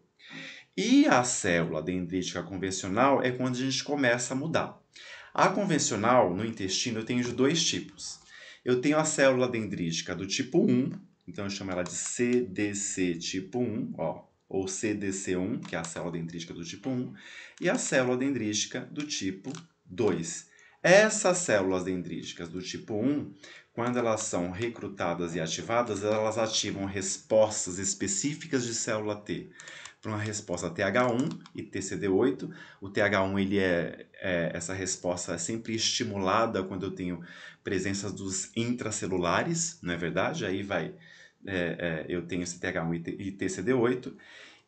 E a célula dendrítica convencional é quando a gente começa a mudar. A convencional, no intestino, eu tenho de dois tipos. Eu tenho a célula dendrítica do tipo 1, então eu chamo ela de CDC tipo 1, ó, ou CDC1, que é a célula dendrítica do tipo 1, e a célula dendrítica do tipo 2. Essas células dendríticas do tipo 1, quando elas são recrutadas e ativadas, elas ativam respostas específicas de célula T para uma resposta TH1 e TCD8. O TH1, essa resposta é sempre estimulada quando eu tenho presença dos intracelulares, não é verdade? Aí eu tenho esse TH1 e TCD8.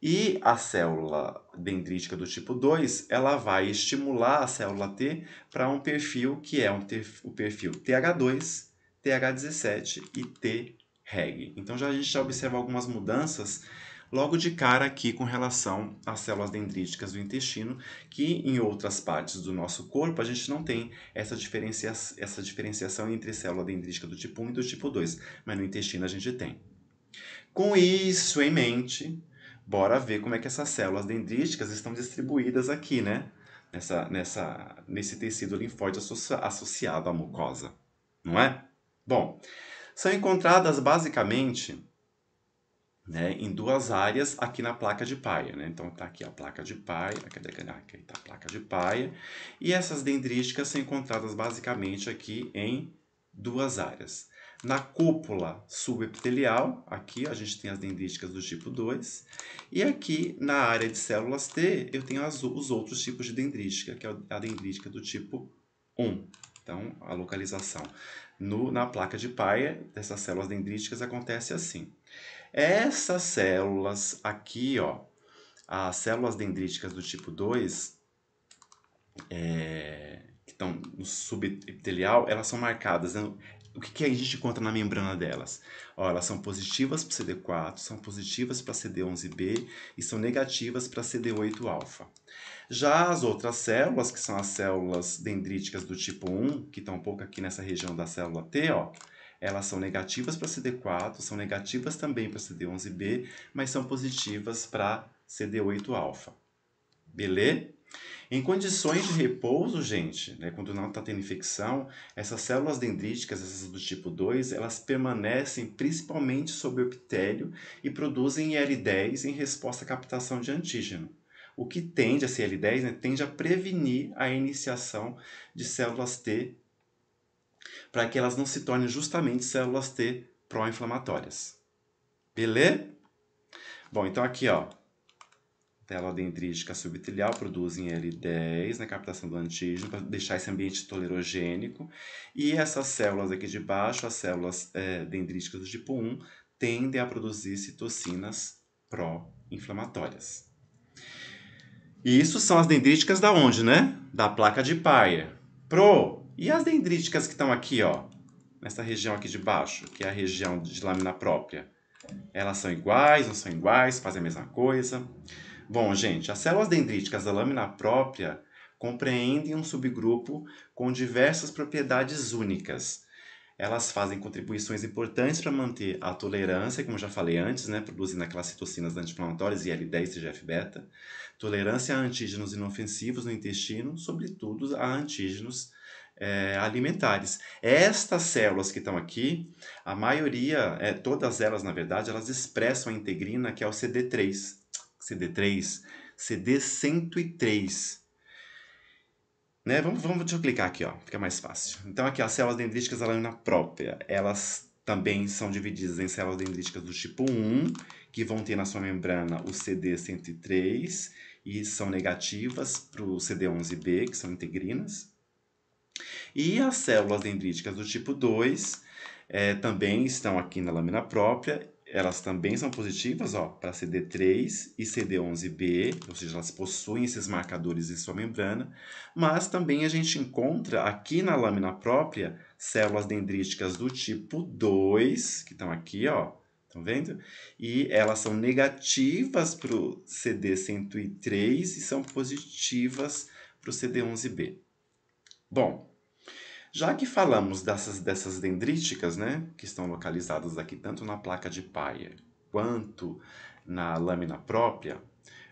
E a célula dendrítica do tipo 2, ela vai estimular a célula T para um perfil que é o perfil TH2, TH17 e T-reg. Então a gente já observa algumas mudanças logo de cara aqui com relação às células dendríticas do intestino, que em outras partes do nosso corpo a gente não tem essa diferenciação entre célula dendrítica do tipo 1 e do tipo 2, mas no intestino a gente tem. Com isso em mente, bora ver como é que essas células dendríticas estão distribuídas aqui, né? Nesse tecido linfóide associado à mucosa, não é? Bom, são encontradas basicamente, né, em duas áreas aqui na placa de Peyer, né? Então tá aqui a placa de Peyer, aqui tá a placa de Peyer, e essas dendríticas são encontradas basicamente aqui em duas áreas. Na cúpula subepitelial, aqui a gente tem as dendríticas do tipo 2, e aqui na área de células T eu tenho os outros tipos de dendrítica, que é a dendrítica do tipo 1. Então a localização na placa de Peyer dessas células dendríticas acontece assim. Essas células aqui, ó, as células dendríticas do tipo 2, que estão no subepitelial, elas são marcadas, né? O que a gente encontra na membrana delas? Ó, elas são positivas para CD4, são positivas para CD11B e são negativas para CD8-alfa. Já as outras células, que são as células dendríticas do tipo 1, que estão um pouco aqui nessa região da célula T, ó, elas são negativas para CD4, são negativas também para CD11B, mas são positivas para CD8-alfa. Beleza? Em condições de repouso, gente, né, quando não está tendo infecção, essas células dendríticas, essas do tipo 2, elas permanecem principalmente sobre o epitélio e produzem IL-10 em resposta à captação de antígeno. O que tende a ser IL-10, né, tende a prevenir a iniciação de células T para que elas não se tornem justamente células T pró-inflamatórias. Beleza? Bom, então aqui, ó, célula dendrítica subepitelial produzem IL-10 na captação do antígeno para deixar esse ambiente tolerogênico. E essas células aqui de baixo, as células dendríticas do tipo 1, tendem a produzir citocinas pró-inflamatórias. E isso são as dendríticas da onde, né? Da placa de Peyer. E as dendríticas que estão aqui, ó, nessa região aqui de baixo, que é a região de lâmina própria? Elas são iguais, não são iguais, fazem a mesma coisa? Bom, gente, as células dendríticas da lâmina própria compreendem um subgrupo com diversas propriedades únicas. Elas fazem contribuições importantes para manter a tolerância, como eu já falei antes, né, produzindo aquelas citocinas anti-inflamatórias, IL-10 e TGF-beta, tolerância a antígenos inofensivos no intestino, sobretudo a antígenos alimentares. Estas células que estão aqui, a maioria, todas elas, na verdade, elas expressam a integrina, que é o CD103. Né? Deixa eu clicar aqui, ó, fica mais fácil. Então aqui, as células dendríticas da lâmina própria, elas também são divididas em células dendríticas do tipo 1, que vão ter na sua membrana o CD103 e são negativas para o CD11B, que são integrinas. E as células dendríticas do tipo 2 também estão aqui na lâmina própria. Elas também são positivas para CD3 e CD11B, ou seja, elas possuem esses marcadores em sua membrana, mas também a gente encontra aqui na lâmina própria células dendríticas do tipo 2, que estão aqui, ó, estão vendo? E elas são negativas para o CD103 e são positivas para o CD11B. Bom, já que falamos dessas dendríticas, né, que estão localizadas aqui tanto na placa de Peyer quanto na lâmina própria,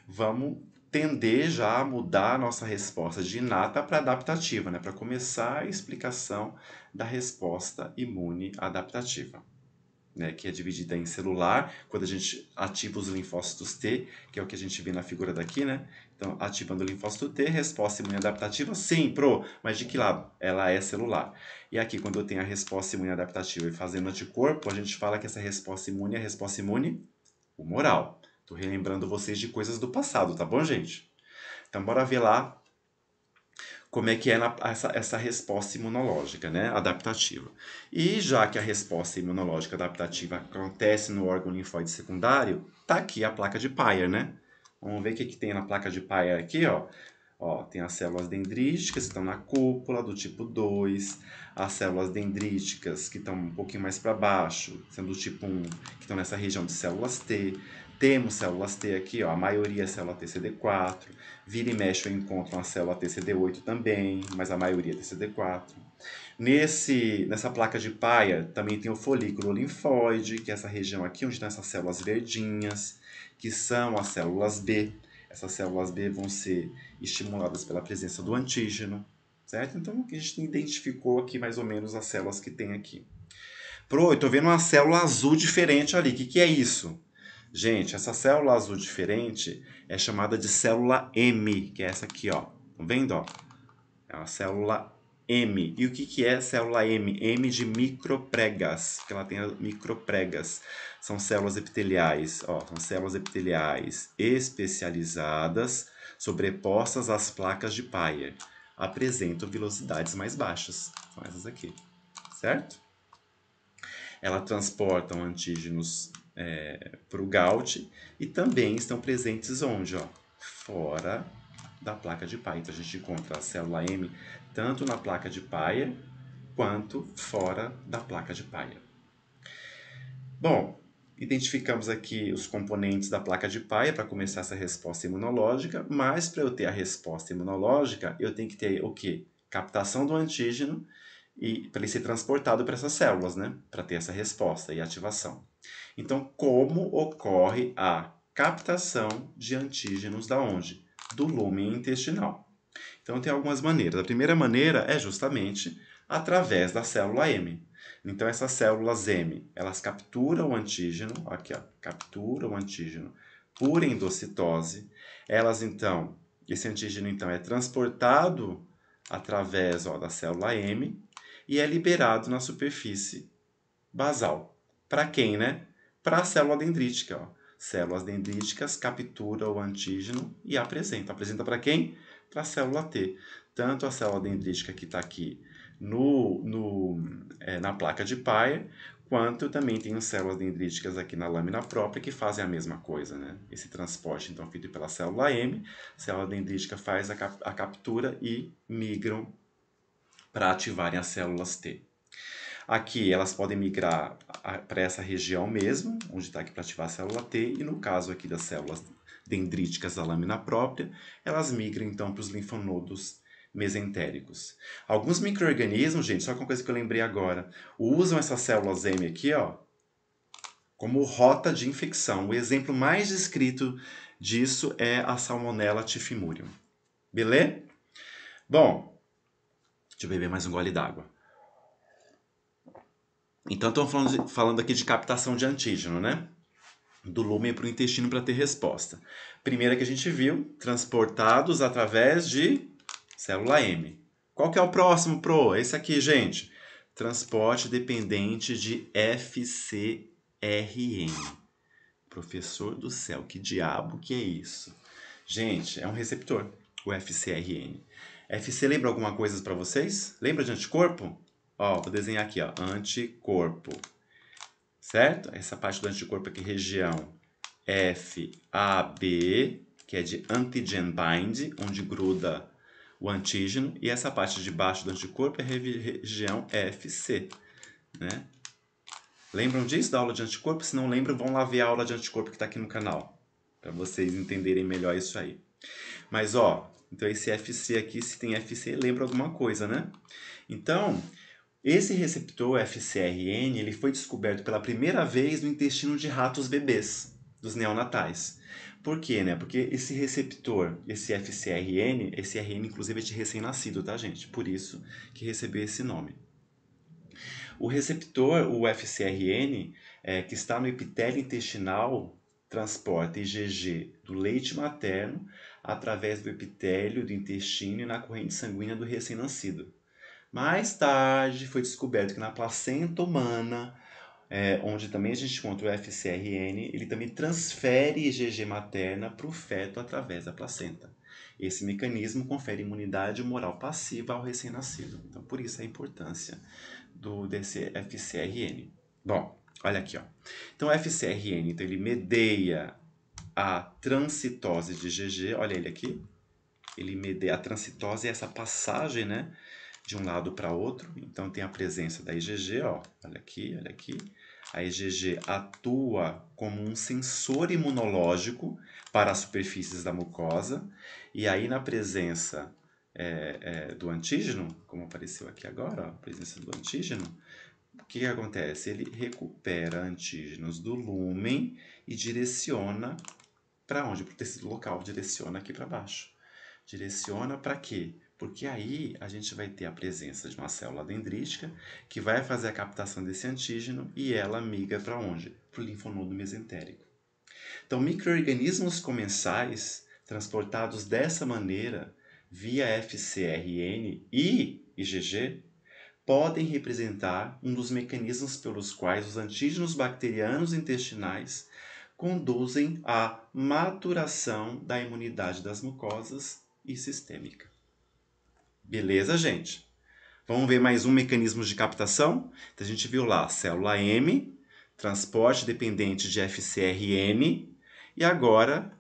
vamos tender já a mudar a nossa resposta de inata para adaptativa, né, para começar a explicação da resposta imune adaptativa, né, que é dividida em celular, quando a gente ativa os linfócitos T, que é o que a gente vê na figura daqui, né? Então, ativando o linfócito T, resposta imune adaptativa, sim, mas de que lado? Ela é celular. E aqui, quando eu tenho a resposta imune adaptativa e fazendo anticorpo, a gente fala que essa resposta imune é a resposta imune humoral. Tô relembrando vocês de coisas do passado, tá bom, gente? Então, bora ver lá como é que é essa resposta imunológica, né, adaptativa. E já que a resposta imunológica adaptativa acontece no órgão linfóide secundário, tá aqui a placa de Peyer, né? Vamos ver o que tem na placa de Peyer aqui, ó. Ó, tem as células dendríticas que estão na cúpula do tipo 2, as células dendríticas que estão um pouquinho mais para baixo, sendo do tipo 1, que estão nessa região de células T. Temos células T aqui, ó, a maioria é célula TCD4. Vira e mexe eu encontro uma célula TCD8 também, mas a maioria é TCD4. Nessa placa de Peyer também tem o folículo linfóide, que é essa região aqui onde estão essas células verdinhas, que são as células B. Essas células B vão ser estimuladas pela presença do antígeno, certo? Então a gente identificou aqui mais ou menos as células que tem aqui. Eu tô vendo uma célula azul diferente ali. O que é isso? Gente, essa célula azul diferente é chamada de célula M, que é essa aqui, ó. Estão vendo, ó? É uma célula M. E o que é célula M? M de micropregas, porque ela tem micropregas. São células epiteliais, ó, são células epiteliais especializadas, sobrepostas às placas de Peyer. Apresentam velocidades mais baixas. São essas aqui, certo? Elas transportam antígenos para o GALT e também estão presentes onde? Ó? Fora da placa de Peyer. Então a gente encontra a célula M tanto na placa de Peyer quanto fora da placa de Peyer. Bom, identificamos aqui os componentes da placa de Peyer para começar essa resposta imunológica, mas para eu ter a resposta imunológica, eu tenho que ter o quê? Captação do antígeno e para ele ser transportado para essas células, né? Para ter essa resposta e ativação. Então, como ocorre a captação de antígenos da onde? Do lúmen intestinal. Então, tem algumas maneiras. A primeira maneira é justamente através da célula M. Então, essas células M, elas capturam o antígeno, aqui, ó, capturam o antígeno por endocitose. Então, esse antígeno então é transportado através da célula M e é liberado na superfície basal. Para quem, né? Para a célula dendrítica, ó. Células dendríticas capturam o antígeno e apresenta. Apresenta para quem? Para a célula T. Tanto a célula dendrítica que está aqui na placa de Peyer, quanto também tem células dendríticas aqui na lâmina própria que fazem a mesma coisa, né? Esse transporte, então, feito pela célula M, a célula dendrítica faz a captura e migram para ativarem as células T. Aqui elas podem migrar para essa região mesmo, onde está aqui para ativar a célula T, e no caso aqui das células dendríticas da lâmina própria, elas migram então para os linfonodos mesentéricos. Alguns micro-organismos, gente, só que uma coisa que eu lembrei agora, usam essas células M aqui, ó, como rota de infecção. O exemplo mais descrito disso é a Salmonella typhimurium. Beleza? Bom, deixa eu beber mais um gole d'água. Então, estamos falando aqui de captação de antígeno, né? Do lúmen para o intestino para ter resposta. Primeira que a gente viu, transportados através de célula M. Qual que é o próximo, Pro? Esse aqui, gente. Transporte dependente de FcRn. Professor do céu, que diabo que é isso? Gente, é um receptor, o FcRn. FC lembra alguma coisa para vocês? Lembra de anticorpo? Ó, vou desenhar aqui, ó, anticorpo. Certo? Essa parte do anticorpo aqui, região FAB, que é de antigen bind, onde gruda o antígeno, e essa parte de baixo do anticorpo é a região FC, né? Lembram disso, da aula de anticorpo? Se não lembram, vão lá ver a aula de anticorpo que está aqui no canal, para vocês entenderem melhor isso aí. Mas, ó, então esse FC aqui, se tem FC, lembra alguma coisa, né? Então, esse receptor FcRn, ele foi descoberto pela primeira vez no intestino de ratos bebês, dos neonatais. Por quê, né? Porque esse receptor, esse FcRn, esse RN inclusive é de recém-nascido, tá, gente? Por isso que recebeu esse nome. O receptor, o FcRn, que está no epitélio intestinal, transporta IgG do leite materno através do epitélio do intestino e na corrente sanguínea do recém-nascido. Mais tarde foi descoberto que na placenta humana, onde também a gente encontra o FcRn, ele também transfere IgG materna para o feto através da placenta. Esse mecanismo confere imunidade humoral passiva ao recém-nascido. Então, por isso a importância desse FcRn. Bom, olha aqui, ó. Então, o FcRn, então, ele medeia a transcitose de IgG, olha ele aqui. Ele medeia a transcitose, essa passagem, né, de um lado para outro. Então, tem a presença da IgG, ó, olha aqui, olha aqui. A IgG atua como um sensor imunológico para as superfícies da mucosa. E aí, na presença do antígeno, como apareceu aqui agora, ó, a presença do antígeno, o que acontece? Ele recupera antígenos do lúmen e direciona para onde? Para o tecido local, direciona aqui para baixo. Direciona para quê? Porque aí a gente vai ter a presença de uma célula dendrítica que vai fazer a captação desse antígeno e ela migra para onde? Para o linfonodo mesentérico. Então, micro-organismos comensais transportados dessa maneira via FcRn e IgG podem representar um dos mecanismos pelos quais os antígenos bacterianos intestinais conduzem à maturação da imunidade das mucosas e sistêmica. Beleza, gente? Vamos ver mais um mecanismo de captação? Então, a gente viu lá, célula M, transporte dependente de FcRn, e agora,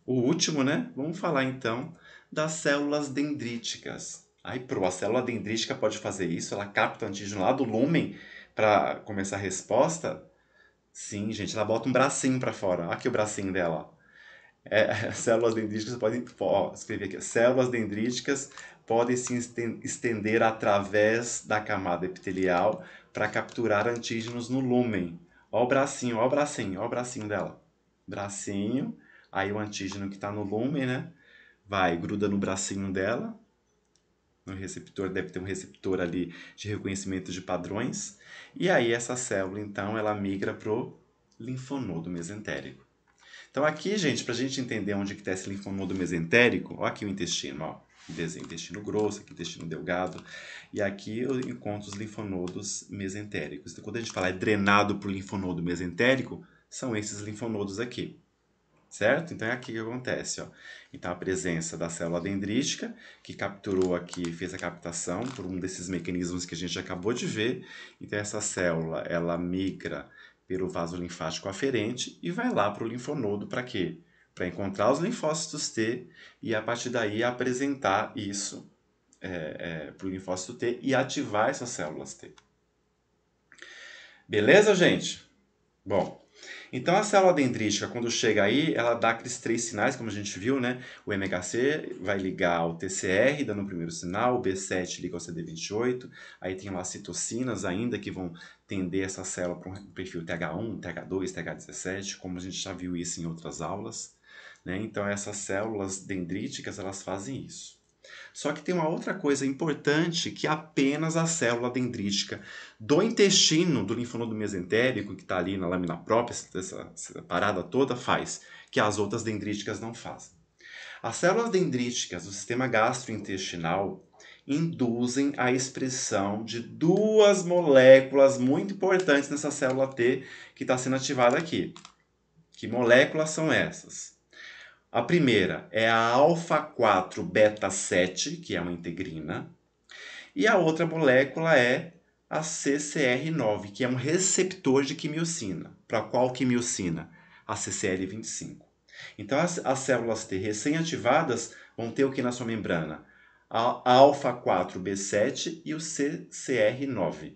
o último, né? Vamos falar então das células dendríticas. Aí, a célula dendrítica pode fazer isso, ela capta o antígeno lá do lúmen para começar a resposta. Sim, gente, ela bota um bracinho para fora. Aqui o bracinho dela. Células dendríticas podem, escrever aqui, células dendríticas podem se estender através da camada epitelial para capturar antígenos no lúmen. Ó o bracinho, ó o bracinho, ó o bracinho dela. Bracinho, aí o antígeno que está no lúmen, né? Vai, gruda no bracinho dela. No receptor, deve ter um receptor ali de reconhecimento de padrões. E aí essa célula, então, ela migra para o linfonodo mesentérico. Então aqui, gente, para a gente entender onde está esse linfonodo mesentérico, ó aqui o intestino, ó, desenho intestino grosso, aqui intestino delgado, e aqui eu encontro os linfonodos mesentéricos. Então quando a gente fala drenado para o linfonodo mesentérico, são esses linfonodos aqui, certo? Então é aqui que acontece, ó. Então a presença da célula dendrítica, que capturou aqui, fez a captação por um desses mecanismos que a gente acabou de ver. Então essa célula, ela migra pelo vaso linfático aferente e vai lá para o linfonodo para quê? Para encontrar os linfócitos T e a partir daí apresentar isso para o linfócito T e ativar essas células T. Beleza, gente? Bom, então a célula dendrítica, quando chega aí, ela dá aqueles 3 sinais, como a gente viu, né? O MHC vai ligar ao TCR, dando o primeiro sinal, o B7 liga ao CD28, aí tem lá citocinas ainda que vão tender essa célula para um perfil TH1, TH2, TH17, como a gente já viu isso em outras aulas, né? Então essas células dendríticas, elas fazem isso. Só que tem uma outra coisa importante que apenas a célula dendrítica do intestino, do linfonodo mesentérico, que está ali na lâmina própria, essa parada toda, faz, que as outras dendríticas não fazem. As células dendríticas do sistema gastrointestinal induzem a expressão de 2 moléculas muito importantes nessa célula T que está sendo ativada aqui. Que moléculas são essas? A primeira é a alfa-4 beta-7, que é uma integrina, e a outra molécula é a CCR9, que é um receptor de quimiocina. Para qual quimiocina? A CCL25. Então, as células T recém-ativadas vão ter o que na sua membrana? A alfa-4b7 e o CCR9.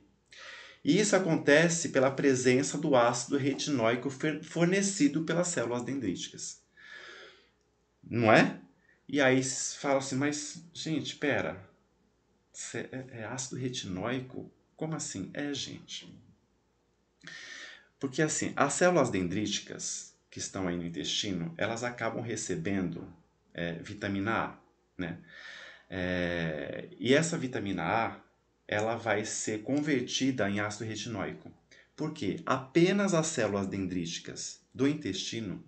E isso acontece pela presença do ácido retinóico fornecido pelas células dendríticas. Não é? E aí fala assim, mas, gente, espera, é ácido retinóico? Como assim? Gente. Porque assim, as células dendríticas que estão aí no intestino, elas acabam recebendo vitamina A, né? E essa vitamina A, ela vai ser convertida em ácido retinóico. Por quê? Apenas as células dendríticas do intestino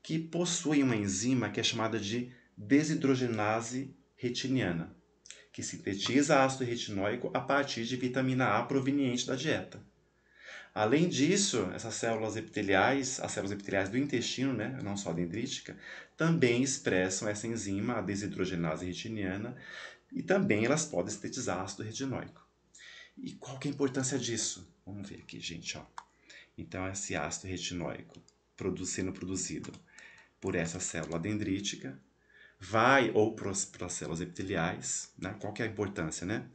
que possuem uma enzima que é chamada de desidrogenase retiniana, que sintetiza ácido retinóico a partir de vitamina A proveniente da dieta. Além disso, essas células epiteliais, as células epiteliais do intestino, né, não só a dendrítica, também expressam essa enzima, a desidrogenase retiniana, e também elas podem sintetizar ácido retinóico. E qual que é a importância disso? Vamos ver aqui, gente. Ó. Então, esse ácido retinóico sendo produzido por essa célula dendrítica vai ou para as células epiteliais, né? Qual que é a importância, né?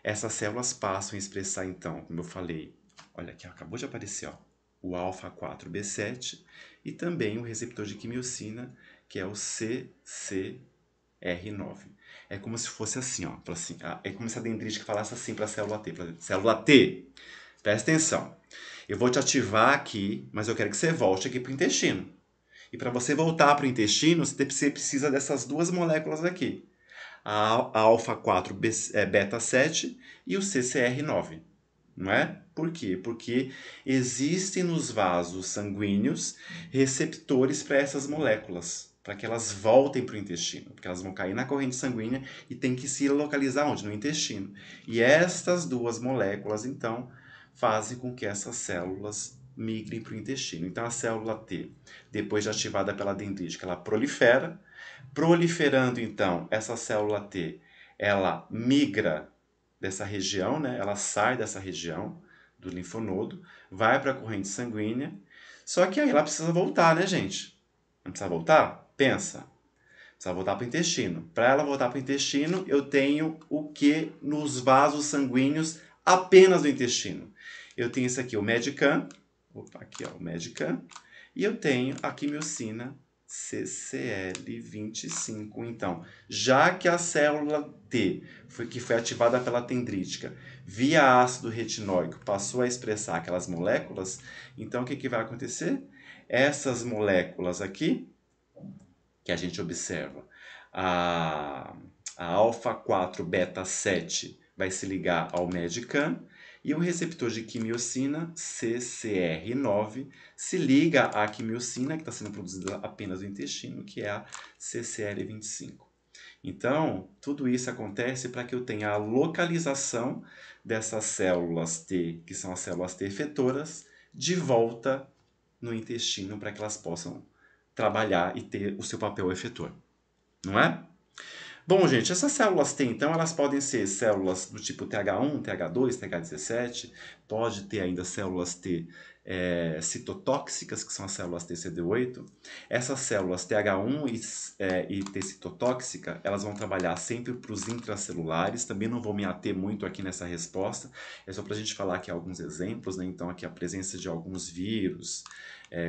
Essas células passam a expressar, então, como eu falei, olha aqui, acabou de aparecer, ó, o alfa-4b7 e também o receptor de quimiocina, que é o CCR9. É como se fosse assim, ó, assim, é como se a dendrítica falasse assim para a célula T. Célula T, presta atenção, eu vou te ativar aqui, mas eu quero que você volte aqui para o intestino. E para você voltar para o intestino, você precisa dessas duas moléculas aqui. A alfa-4 beta-7 e o CCR9. Não é? Por quê? Porque existem nos vasos sanguíneos receptores para essas moléculas, para que elas voltem para o intestino, porque elas vão cair na corrente sanguínea e tem que se localizar onde? No intestino. E estas duas moléculas, então, fazem com que essas células migrem para o intestino. Então, a célula T, depois de ativada pela dendrítica, ela prolifera. Proliferando, então, essa célula T, ela migra dessa região, né? Ela sai dessa região do linfonodo, vai para a corrente sanguínea, só que aí ela precisa voltar, né, gente? Não precisa voltar? Pensa. Precisa voltar para o intestino. Para ela voltar para o intestino, eu tenho o que nos vasos sanguíneos apenas do intestino? Eu tenho esse aqui, o Medican. Opa, aqui, ó, o Medican. E eu tenho a quimiocina CCL25. Então, já que a célula T, que foi ativada pela dendrítica, via ácido retinóico, passou a expressar aquelas moléculas, então o que vai acontecer? Essas moléculas aqui, que a gente observa, a alfa-4 beta-7 vai se ligar ao Medican, e o receptor de quimiocina, CCR9, se liga à quimiocina, que está sendo produzida apenas no intestino, que é a CCL25. Então, tudo isso acontece para que eu tenha a localização dessas células T, que são as células T efetoras, de volta no intestino, para que elas possam trabalhar e ter o seu papel efetor. Não é? Bom, gente, essas células T, então, elas podem ser células do tipo TH1, TH2, TH17, pode ter ainda células T citotóxicas, que são as células TCD8. Essas células TH1 e T citotóxica, elas vão trabalhar sempre para os intracelulares, também não vou me ater muito aqui nessa resposta, é só para a gente falar aqui alguns exemplos, né? Então, aqui a presença de alguns vírus,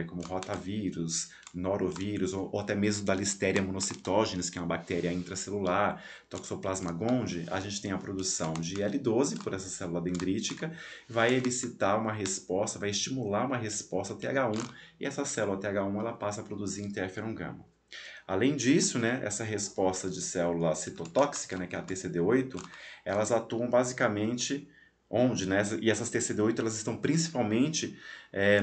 como rotavírus, norovírus, ou até mesmo da Listeria monocytogenes, que é uma bactéria intracelular, Toxoplasma gondii, a gente tem a produção de L12 por essa célula dendrítica, vai elicitar uma resposta, vai estimular uma resposta TH1, e essa célula TH1 ela passa a produzir interferon gama. Além disso, né, essa resposta de célula citotóxica, né, que é a TCD8, elas atuam basicamente onde, né? E essas TCD8 elas estão principalmente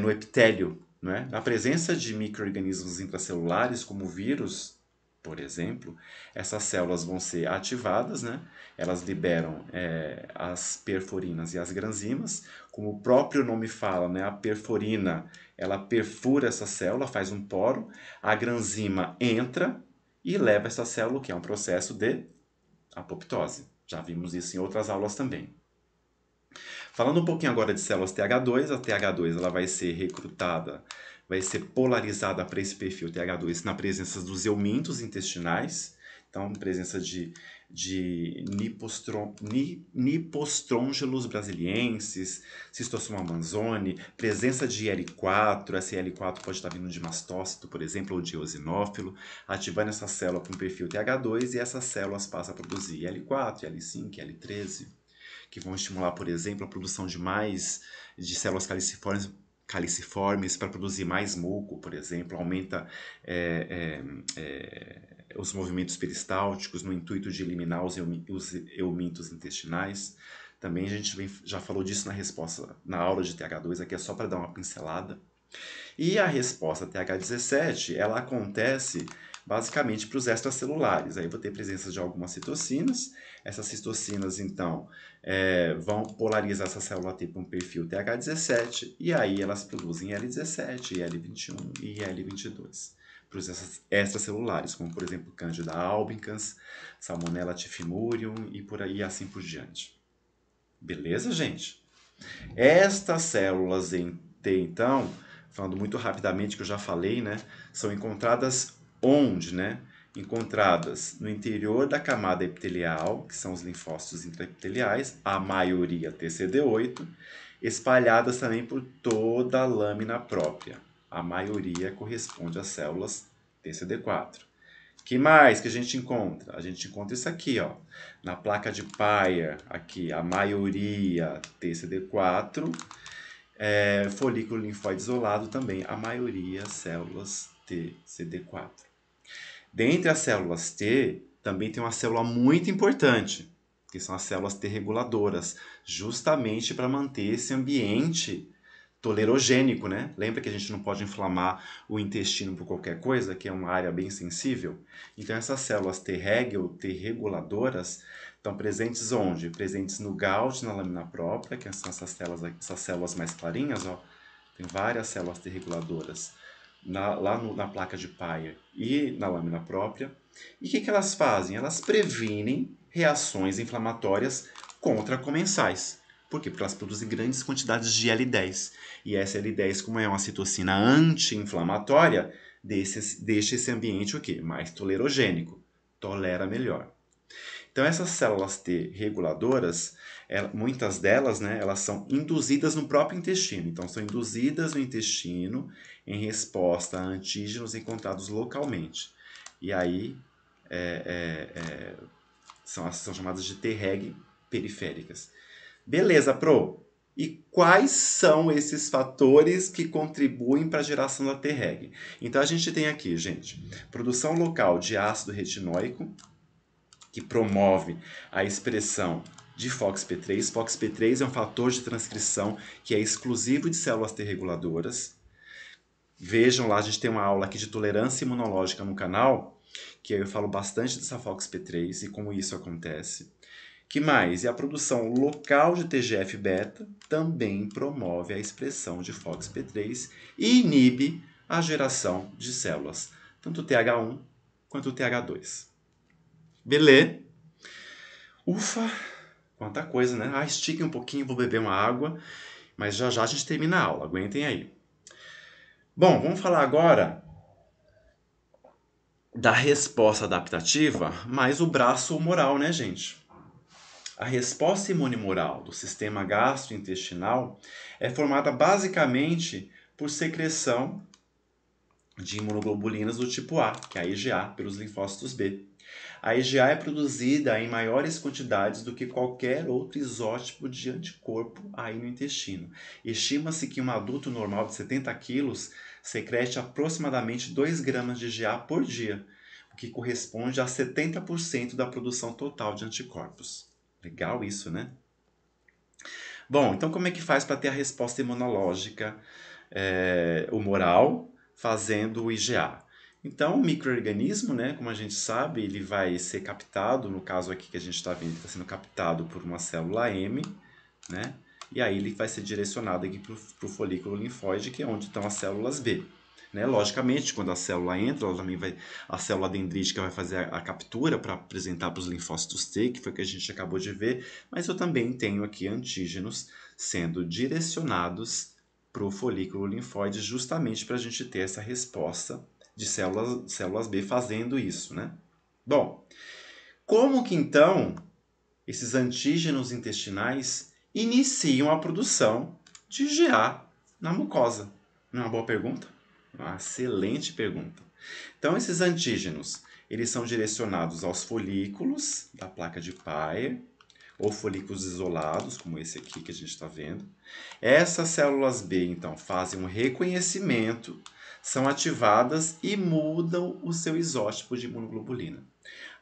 no epitélio, né? Na presença de micro-organismos intracelulares, como vírus, por exemplo, essas células vão ser ativadas, né? Elas liberam as perforinas e as granzimas. Como o próprio nome fala, né? A perforina, ela perfura essa célula, faz um poro, a granzima entra e leva essa célula, que é um processo de apoptose. Já vimos isso em outras aulas também. Falando um pouquinho agora de células TH2, a TH2 ela vai ser recrutada, vai ser polarizada para esse perfil TH2 na presença dos eumintos intestinais, então presença de Nipostrongylus brasiliensis, Schistosoma manzoni, presença de IL4, essa IL4 pode estar vindo de mastócito, por exemplo, ou de eosinófilo, ativando essa célula com perfil TH2 e essas células passam a produzir IL4, IL5, IL13, que vão estimular, por exemplo, a produção de células caliciformes para produzir mais muco, por exemplo, aumenta os movimentos peristálticos no intuito de eliminar os eumintos intestinais. Também a gente já falou disso na aula de TH2, aqui é só para dar uma pincelada. E a resposta TH17, ela acontece basicamente para os extracelulares. Aí vou ter presença de algumas citocinas. Essas citocinas, então, vão polarizar essa célula T para um perfil TH17, e aí elas produzem L17, IL21 e IL22 para os extracelulares, como, por exemplo, Candida albicans, Salmonella typhimurium e por aí assim por diante. Beleza, gente? Estas células em T, então, falando muito rapidamente que eu já falei, né, são encontradas onde, né? Encontradas no interior da camada epitelial, que são os linfócitos intraepiteliais, a maioria TCD8, espalhadas também por toda a lâmina própria. A maioria corresponde às células TCD4. Que mais que a gente encontra? A gente encontra isso aqui, ó, na placa de Peyer, aqui, a maioria TCD4, folículo linfóide isolado também, a maioria células TCD4. Dentre as células T, também tem uma célula muito importante, que são as células T reguladoras, justamente para manter esse ambiente tolerogênico, né? Lembra que a gente não pode inflamar o intestino por qualquer coisa, que é uma área bem sensível? Então essas células Treg ou T reguladoras estão presentes onde? Presentes no GALT, na lâmina própria, que são essas células mais clarinhas, ó. Tem várias células T reguladoras na placa de Peyer e na lâmina própria. E o que elas fazem? Elas previnem reações inflamatórias contracomensais. Por quê? Porque elas produzem grandes quantidades de L10. E essa L10, como é uma citocina anti-inflamatória, deixa esse ambiente o quê? Mais tolerogênico. Tolera melhor. Então, essas células T reguladoras, muitas delas, né, elas são induzidas no próprio intestino. Então, são induzidas no intestino em resposta a antígenos encontrados localmente. E aí, são chamadas de Treg periféricas. Beleza, Pro. E quais são esses fatores que contribuem para a geração da Treg? Então, a gente tem aqui, gente, produção local de ácido retinóico, que promove a expressão de FOXP3. FOXP3 é um fator de transcrição que é exclusivo de células T reguladoras. Vejam lá, a gente tem uma aula aqui de tolerância imunológica no canal, que eu falo bastante dessa FOXP3 e como isso acontece. Que mais? E a produção local de TGF-beta também promove a expressão de FOXP3 e inibe a geração de células, tanto TH1 quanto TH2. Beleza? Ufa, quanta coisa, né? Estiquem um pouquinho, vou beber uma água, mas já já a gente termina a aula, aguentem aí. Bom, vamos falar agora da resposta adaptativa, mais o braço humoral, né, gente? A resposta imunohumoral do sistema gastrointestinal é formada basicamente por secreção de imunoglobulinas do tipo A, que é a IgA, pelos linfócitos B. A IgA é produzida em maiores quantidades do que qualquer outro isótipo de anticorpo aí no intestino. Estima-se que um adulto normal de 70 quilos secrete aproximadamente 2 gramas de IgA por dia, o que corresponde a 70% da produção total de anticorpos. Legal isso, né? Bom, então como é que faz para ter a resposta imunológica humoral fazendo o IgA? Então, o micro-organismo, né, como a gente sabe, ele vai ser captado, no caso aqui que a gente está vendo, está sendo captado por uma célula M, né? E aí ele vai ser direcionado aqui para o folículo linfóide, que é onde estão as células B. Né? Logicamente, quando a célula entra, ela também vai, a célula dendrítica vai fazer a captura para apresentar para os linfócitos T, que foi o que a gente acabou de ver, mas eu também tenho aqui antígenos sendo direcionados para o folículo linfóide, justamente para a gente ter essa resposta de células B fazendo isso, né? Bom, como que então esses antígenos intestinais iniciam a produção de IgA na mucosa? Não é uma boa pergunta? Uma excelente pergunta. Então, esses antígenos, eles são direcionados aos folículos da placa de Peyer, ou folículos isolados, como esse aqui que a gente está vendo. Essas células B, então, fazem um reconhecimento, são ativadas e mudam o seu isótipo de imunoglobulina.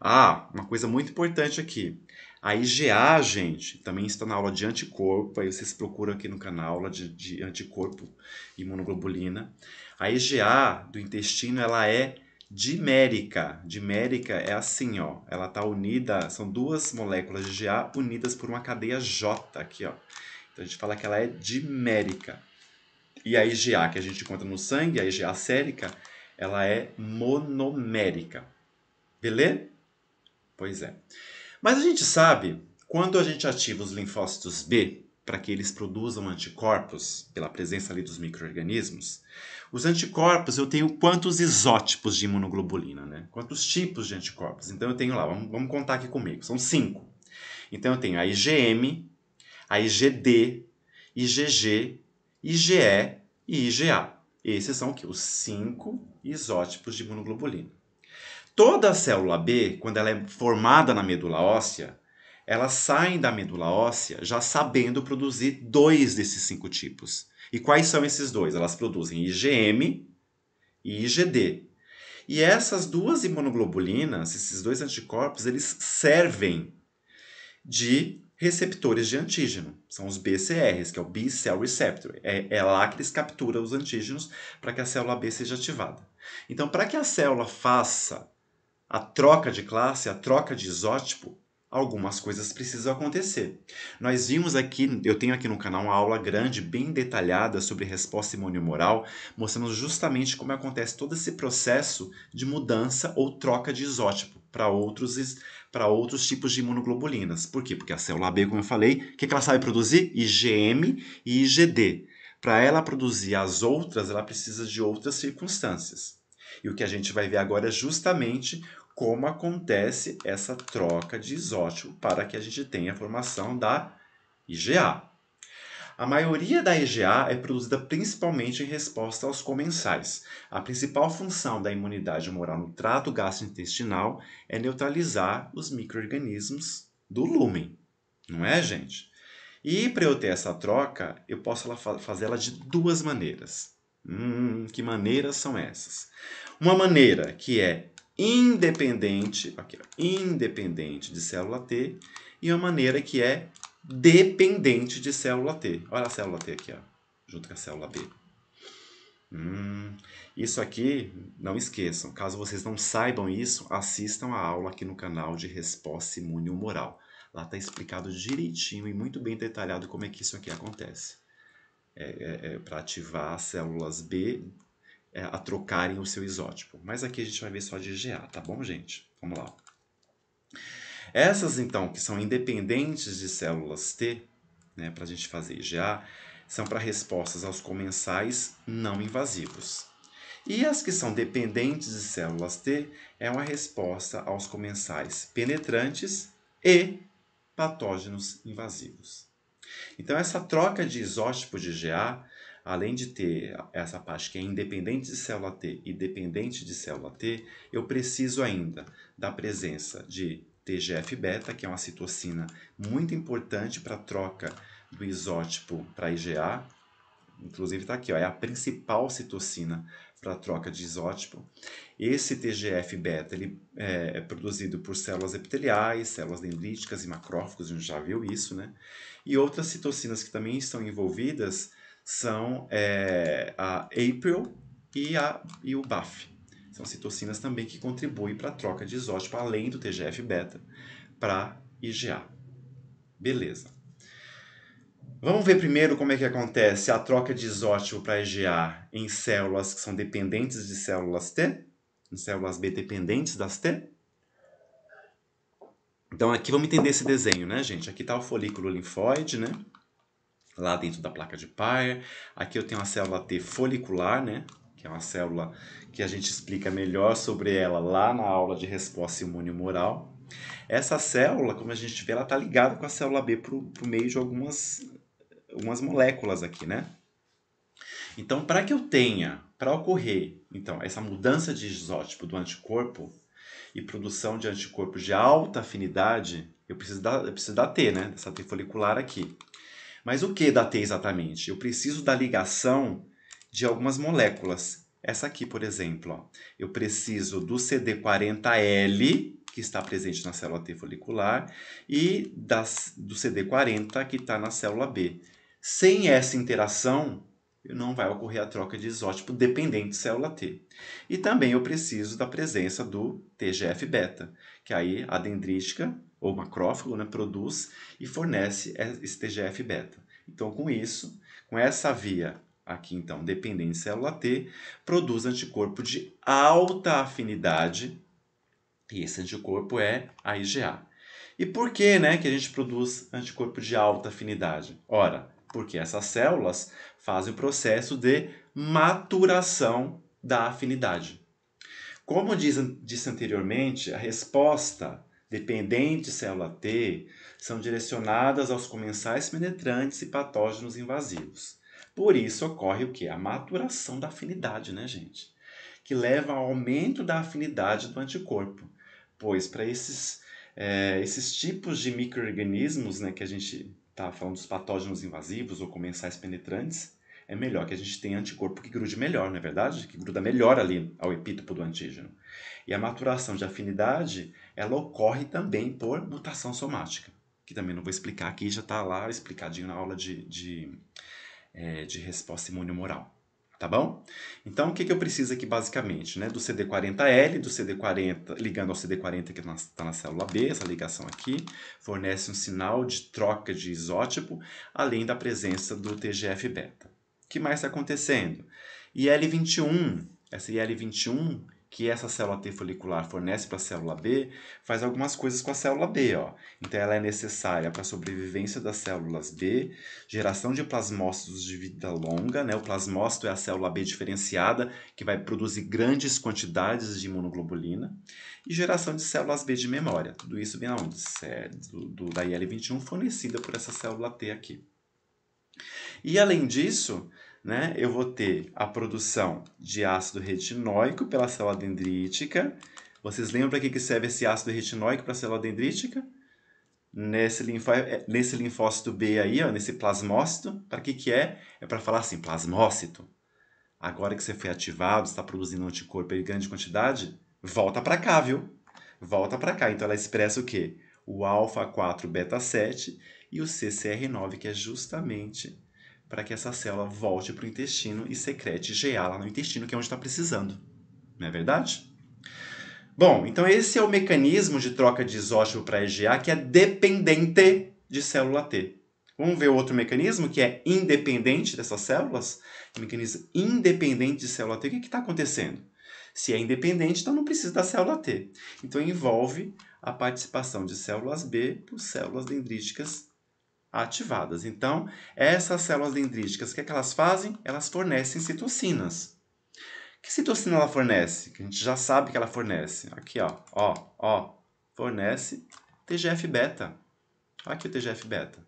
Ah, uma coisa muito importante aqui. A IgA, gente, também está na aula de anticorpo, aí vocês procuram aqui no canal aula de anticorpo imunoglobulina. A IgA do intestino, ela é dimérica. Dimérica é assim, ó, ela está unida, são duas moléculas de IgA unidas por uma cadeia J aqui, ó. Então a gente fala que ela é dimérica. E a IgA que a gente encontra no sangue, a IgA sérica, ela é monomérica. Beleza? Pois é. Mas a gente sabe, quando a gente ativa os linfócitos B para que eles produzam anticorpos, pela presença ali dos micro-organismos, os anticorpos eu tenho quantos isótipos de imunoglobulina, né? Quantos tipos de anticorpos? Então eu tenho lá, vamos contar aqui comigo, são 5. Então eu tenho a IgM, a IgD, IgG, IgE e IgA. Esses são o quê? Os 5 isótipos de imunoglobulina. Toda a célula B, quando ela é formada na medula óssea, elas saem da medula óssea já sabendo produzir 2 desses 5 tipos. E quais são esses 2? Elas produzem IgM e IgD. E essas duas imunoglobulinas, esses 2 anticorpos, eles servem de receptores de antígeno. São os BCRs, que é o B Cell Receptor. É lá que eles capturam os antígenos para que a célula B seja ativada. Então, para que a célula faça a troca de classe, a troca de isótipo, algumas coisas precisam acontecer. Nós vimos aqui, eu tenho aqui no canal uma aula grande, bem detalhada sobre resposta imunomoral, mostrando justamente como acontece todo esse processo de mudança ou troca de isótipo para outros tipos de imunoglobulinas. Por quê? Porque a célula B, como eu falei, o que ela sabe produzir? IgM e IgD. Para ela produzir as outras, ela precisa de outras circunstâncias. E o que a gente vai ver agora é justamente como acontece essa troca de isótipo para que a gente tenha a formação da IgA. A maioria da IgA é produzida principalmente em resposta aos comensais. A principal função da imunidade humoral no trato gastrointestinal é neutralizar os micro-organismos do lúmen. Não é, gente? E para eu ter essa troca, eu posso fazê-la de duas maneiras. Que maneiras são essas? Uma maneira que é independente, aqui, independente de célula T, e uma maneira que é dependente de célula T. Olha a célula T aqui, ó, junto com a célula B. Isso aqui, não esqueçam, caso vocês não saibam isso, assistam a aula aqui no canal de Resposta Imune Humoral. Lá está explicado direitinho e muito bem detalhado como é que isso aqui acontece. Para ativar as células B a trocarem o seu isótipo. Mas aqui a gente vai ver só de IgA, tá bom, gente? Vamos lá. Essas, então, que são independentes de células T, né, para a gente fazer IgA, são para respostas aos comensais não invasivos. E as que são dependentes de células T é uma resposta aos comensais penetrantes e patógenos invasivos. Então, essa troca de isótipo de IgA, além de ter essa parte que é independente de célula T e dependente de célula T, eu preciso ainda da presença de TGF-beta, que é uma citocina muito importante para a troca do isótipo para IgA. Inclusive está aqui, ó, é a principal citocina para a troca de isótipo. Esse TGF-beta ele é produzido por células epiteliais, células dendríticas e macrófagos, a gente já viu isso, né? E outras citocinas que também estão envolvidas são a APRIL e o BAF. São citocinas também que contribuem para a troca de isótipo, além do TGF-beta, para IgA. Beleza. Vamos ver primeiro como é que acontece a troca de isótipo para IgA em células que são dependentes de células T, em células B dependentes das T. Então aqui vamos entender esse desenho, né, gente? Aqui está o folículo linfóide, né? Lá dentro da placa de Peyer. Aqui eu tenho a célula T folicular, né? Que é uma célula que a gente explica melhor sobre ela lá na aula de resposta imune humoral. Essa célula, como a gente vê, ela está ligada com a célula B por meio de algumas moléculas aqui, né? Então, para ocorrer, então, essa mudança de isótipo do anticorpo e produção de anticorpos de alta afinidade, eu preciso da T, né? Dessa T folicular aqui. Mas o que da T exatamente? Eu preciso da ligação de algumas moléculas. Essa aqui, por exemplo, ó. Eu preciso do CD40L, que está presente na célula T folicular, e do CD40, que está na célula B. Sem essa interação, não vai ocorrer a troca de isótipo dependente de célula T. E também eu preciso da presença do TGF-beta, que aí a dendrítica, ou macrófago, né, produz e fornece esse TGF-beta. Então, com isso, com essa via aqui, então, dependente de célula T, produz anticorpo de alta afinidade, e esse anticorpo é a IgA. E por que, né, que a gente produz anticorpo de alta afinidade? Ora, porque essas células fazem o processo de maturação da afinidade. Como disse anteriormente, a resposta dependente de célula T são direcionadas aos comensais penetrantes e patógenos invasivos. Por isso ocorre o quê? A maturação da afinidade, né, gente? Que leva ao aumento da afinidade do anticorpo. Pois para esses tipos de micro-organismos, né, que a gente está falando dos patógenos invasivos ou comensais penetrantes, é melhor que a gente tenha anticorpo que grude melhor, não é verdade? Que gruda melhor ali ao epítopo do antígeno. E a maturação de afinidade, ela ocorre também por mutação somática, que também não vou explicar aqui, já está lá explicadinho na aula de resposta imune humoral. Tá bom? Então, o que eu preciso aqui basicamente? Né? Do CD40L, do CD40, ligando ao CD40 que está na célula B, essa ligação aqui, fornece um sinal de troca de isótipo, além da presença do TGF-beta. O que mais está acontecendo? IL-21, essa IL-21 que essa célula T folicular fornece para a célula B, faz algumas coisas com a célula B. Ó. Então, ela é necessária para a sobrevivência das células B, geração de plasmócitos de vida longa, né? O plasmócito é a célula B diferenciada, que vai produzir grandes quantidades de imunoglobulina, e geração de células B de memória. Tudo isso vem aonde? Da IL-21 fornecida por essa célula T aqui. E, além disso, né, eu vou ter a produção de ácido retinóico pela célula dendrítica. Vocês lembram para que serve esse ácido retinóico para a célula dendrítica? Nesse linfócito B aí, ó, nesse plasmócito, para que é? É para falar assim, plasmócito. Agora que você foi ativado, está produzindo anticorpo em grande quantidade, volta para cá, viu? Volta para cá. Então ela expressa o quê? O alfa-4 beta-7 e o CCR9, que é justamente para que essa célula volte para o intestino e secrete IgA lá no intestino, que é onde está precisando. Não é verdade? Bom, então esse é o mecanismo de troca de isótipo para IgA que é dependente de célula T. Vamos ver outro mecanismo que é independente dessas células? O mecanismo independente de célula T, o que está acontecendo? Se é independente, então não precisa da célula T. Então envolve a participação de células B por células dendríticas ativadas. Então, essas células dendríticas, o que é que elas fazem? Elas fornecem citocinas. Que citocina ela fornece? Que a gente já sabe que ela fornece. Aqui, ó, fornece TGF-beta. Aqui o TGF-beta.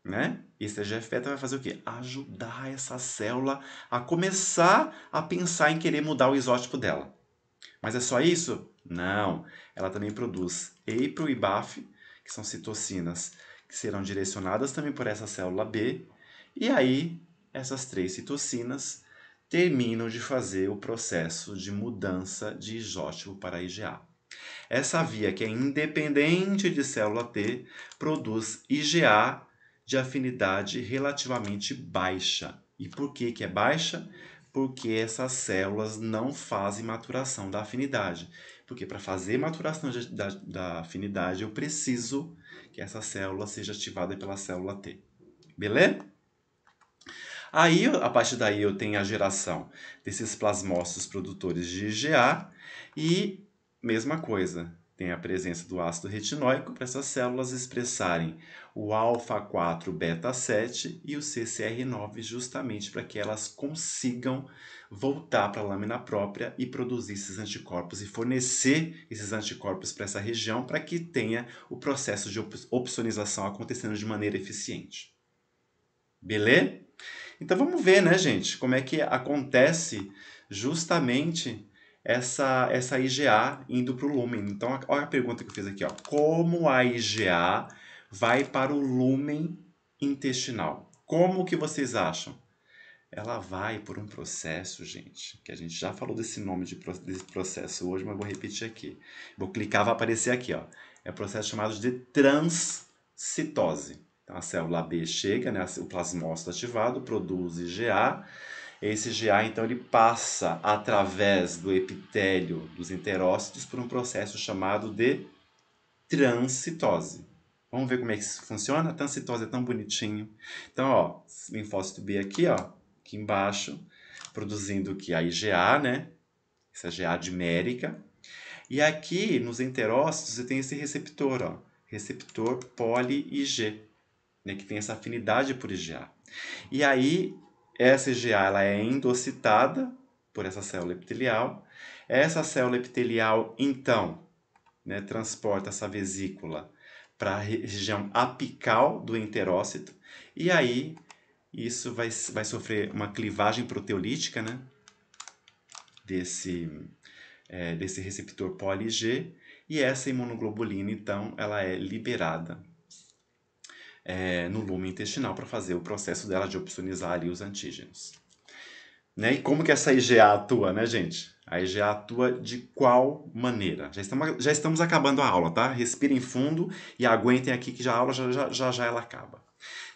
Né? Esse TGF-beta vai fazer o quê? Ajudar essa célula a começar a pensar em querer mudar o isótipo dela. Mas é só isso? Não. Ela também produz APRIL e BAFF, que são citocinas que serão direcionadas também por essa célula B. E aí, essas três citocinas terminam de fazer o processo de mudança de isótipo para IgA. Essa via, que é independente de célula T, produz IgA de afinidade relativamente baixa. E por que é baixa? porque essas células não fazem maturação da afinidade. Porque para fazer maturação da afinidade, eu preciso que essa célula seja ativada pela célula T. Beleza? Aí, a partir daí, eu tenho a geração desses plasmócitos produtores de IgA e, mesma coisa, tem a presença do ácido retinóico para essas células expressarem o alfa-4 beta-7 e o CCR9 justamente para que elas consigam voltar para a lâmina própria e produzir esses anticorpos e fornecer esses anticorpos para essa região para que tenha o processo de opsonização acontecendo de maneira eficiente. Beleza? Então vamos ver, né, gente, como é que acontece justamente essa IgA indo para o lúmen. Então, olha a pergunta que eu fiz aqui, ó. Como a IgA vai para o lúmen intestinal? Como que vocês acham? Ela vai por um processo, gente, que a gente já falou desse nome desse processo hoje, mas vou repetir aqui. Vou clicar, vai aparecer aqui, ó. É um processo chamado de transcitose. Então, a célula B chega, né, o plasmócito ativado, produz IgA. Esse IgA, então, ele passa através do epitélio dos enterócitos por um processo chamado de transcitose. Vamos ver como é que isso funciona? A transcitose é tão bonitinho. Então, ó, linfócito B aqui, ó, aqui embaixo, produzindo aqui a IgA, né? Essa IgA dimérica. E aqui, nos enterócitos, você tem esse receptor, ó, receptor poli-Ig, né, que tem essa afinidade por IgA. E aí, essa IgA ela é endocitada por essa célula epitelial. Essa célula epitelial, então, né, transporta essa vesícula para a região apical do enterócito. E aí, isso vai sofrer uma clivagem proteolítica, né, desse receptor poli-G. E essa imunoglobulina, então, ela é liberada no lume intestinal para fazer o processo dela de opsonizar ali os antígenos. Né? E como que essa IgA atua, né, gente? A IgA atua de qual maneira? Já estamos acabando a aula, tá? Respirem fundo e aguentem aqui que a aula já ela acaba.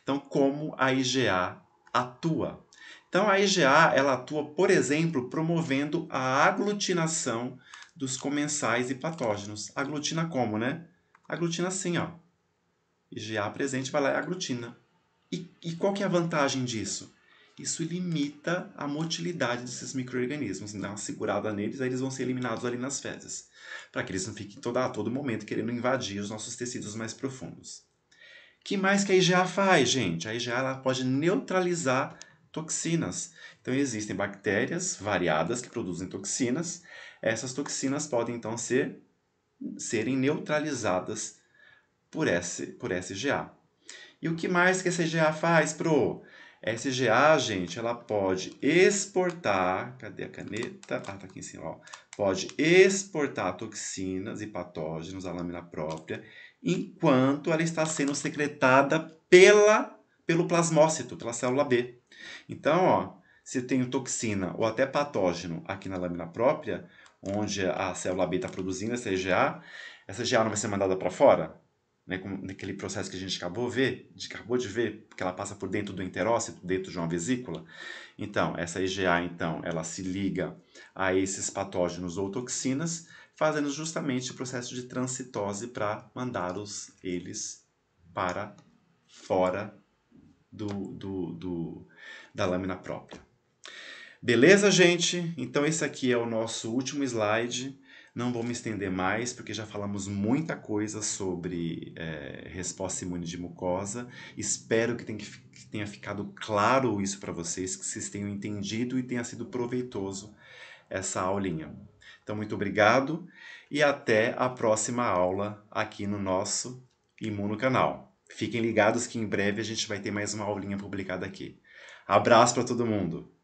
Então, como a IgA atua? Então, a IgA ela atua, por exemplo, promovendo a aglutinação dos comensais e patógenos. Aglutina como, né? Aglutina assim, ó. IgA presente vai lá e aglutina. E qual que é a vantagem disso? Isso limita a motilidade desses micro-organismos. Dá uma segurada neles, aí eles vão ser eliminados ali nas fezes. Para que eles não fiquem a todo momento querendo invadir os nossos tecidos mais profundos. O que mais que a IgA faz, gente? A IgA ela pode neutralizar toxinas. Então, existem bactérias variadas que produzem toxinas. Essas toxinas podem, então, serem neutralizadas por essa IgA. E o que mais que essa IgA faz, pro? Essa IgA, gente, ela pode exportar... Cadê a caneta? Ah, tá aqui em cima, ó. Pode exportar toxinas e patógenos à lâmina própria enquanto ela está sendo secretada pelo plasmócito, pela célula B. Então, ó, se eu tenho toxina ou até patógeno aqui na lâmina própria, onde a célula B está produzindo essa IgA não vai ser mandada para fora? Né, naquele processo que a gente acabou de ver, que ela passa por dentro do enterócito, dentro de uma vesícula. Então, essa IgA, então, ela se liga a esses patógenos ou toxinas, fazendo justamente o processo de transcitose para mandar eles para fora da lâmina própria. Beleza, gente? Então, esse aqui é o nosso último slide. Não vou me estender mais, porque já falamos muita coisa sobre resposta imune de mucosa. Espero que tenha ficado claro isso para vocês, que vocês tenham entendido e tenha sido proveitoso essa aulinha. Então, muito obrigado e até a próxima aula aqui no nosso Imunocanal. Fiquem ligados que em breve a gente vai ter mais uma aulinha publicada aqui. Abraço para todo mundo!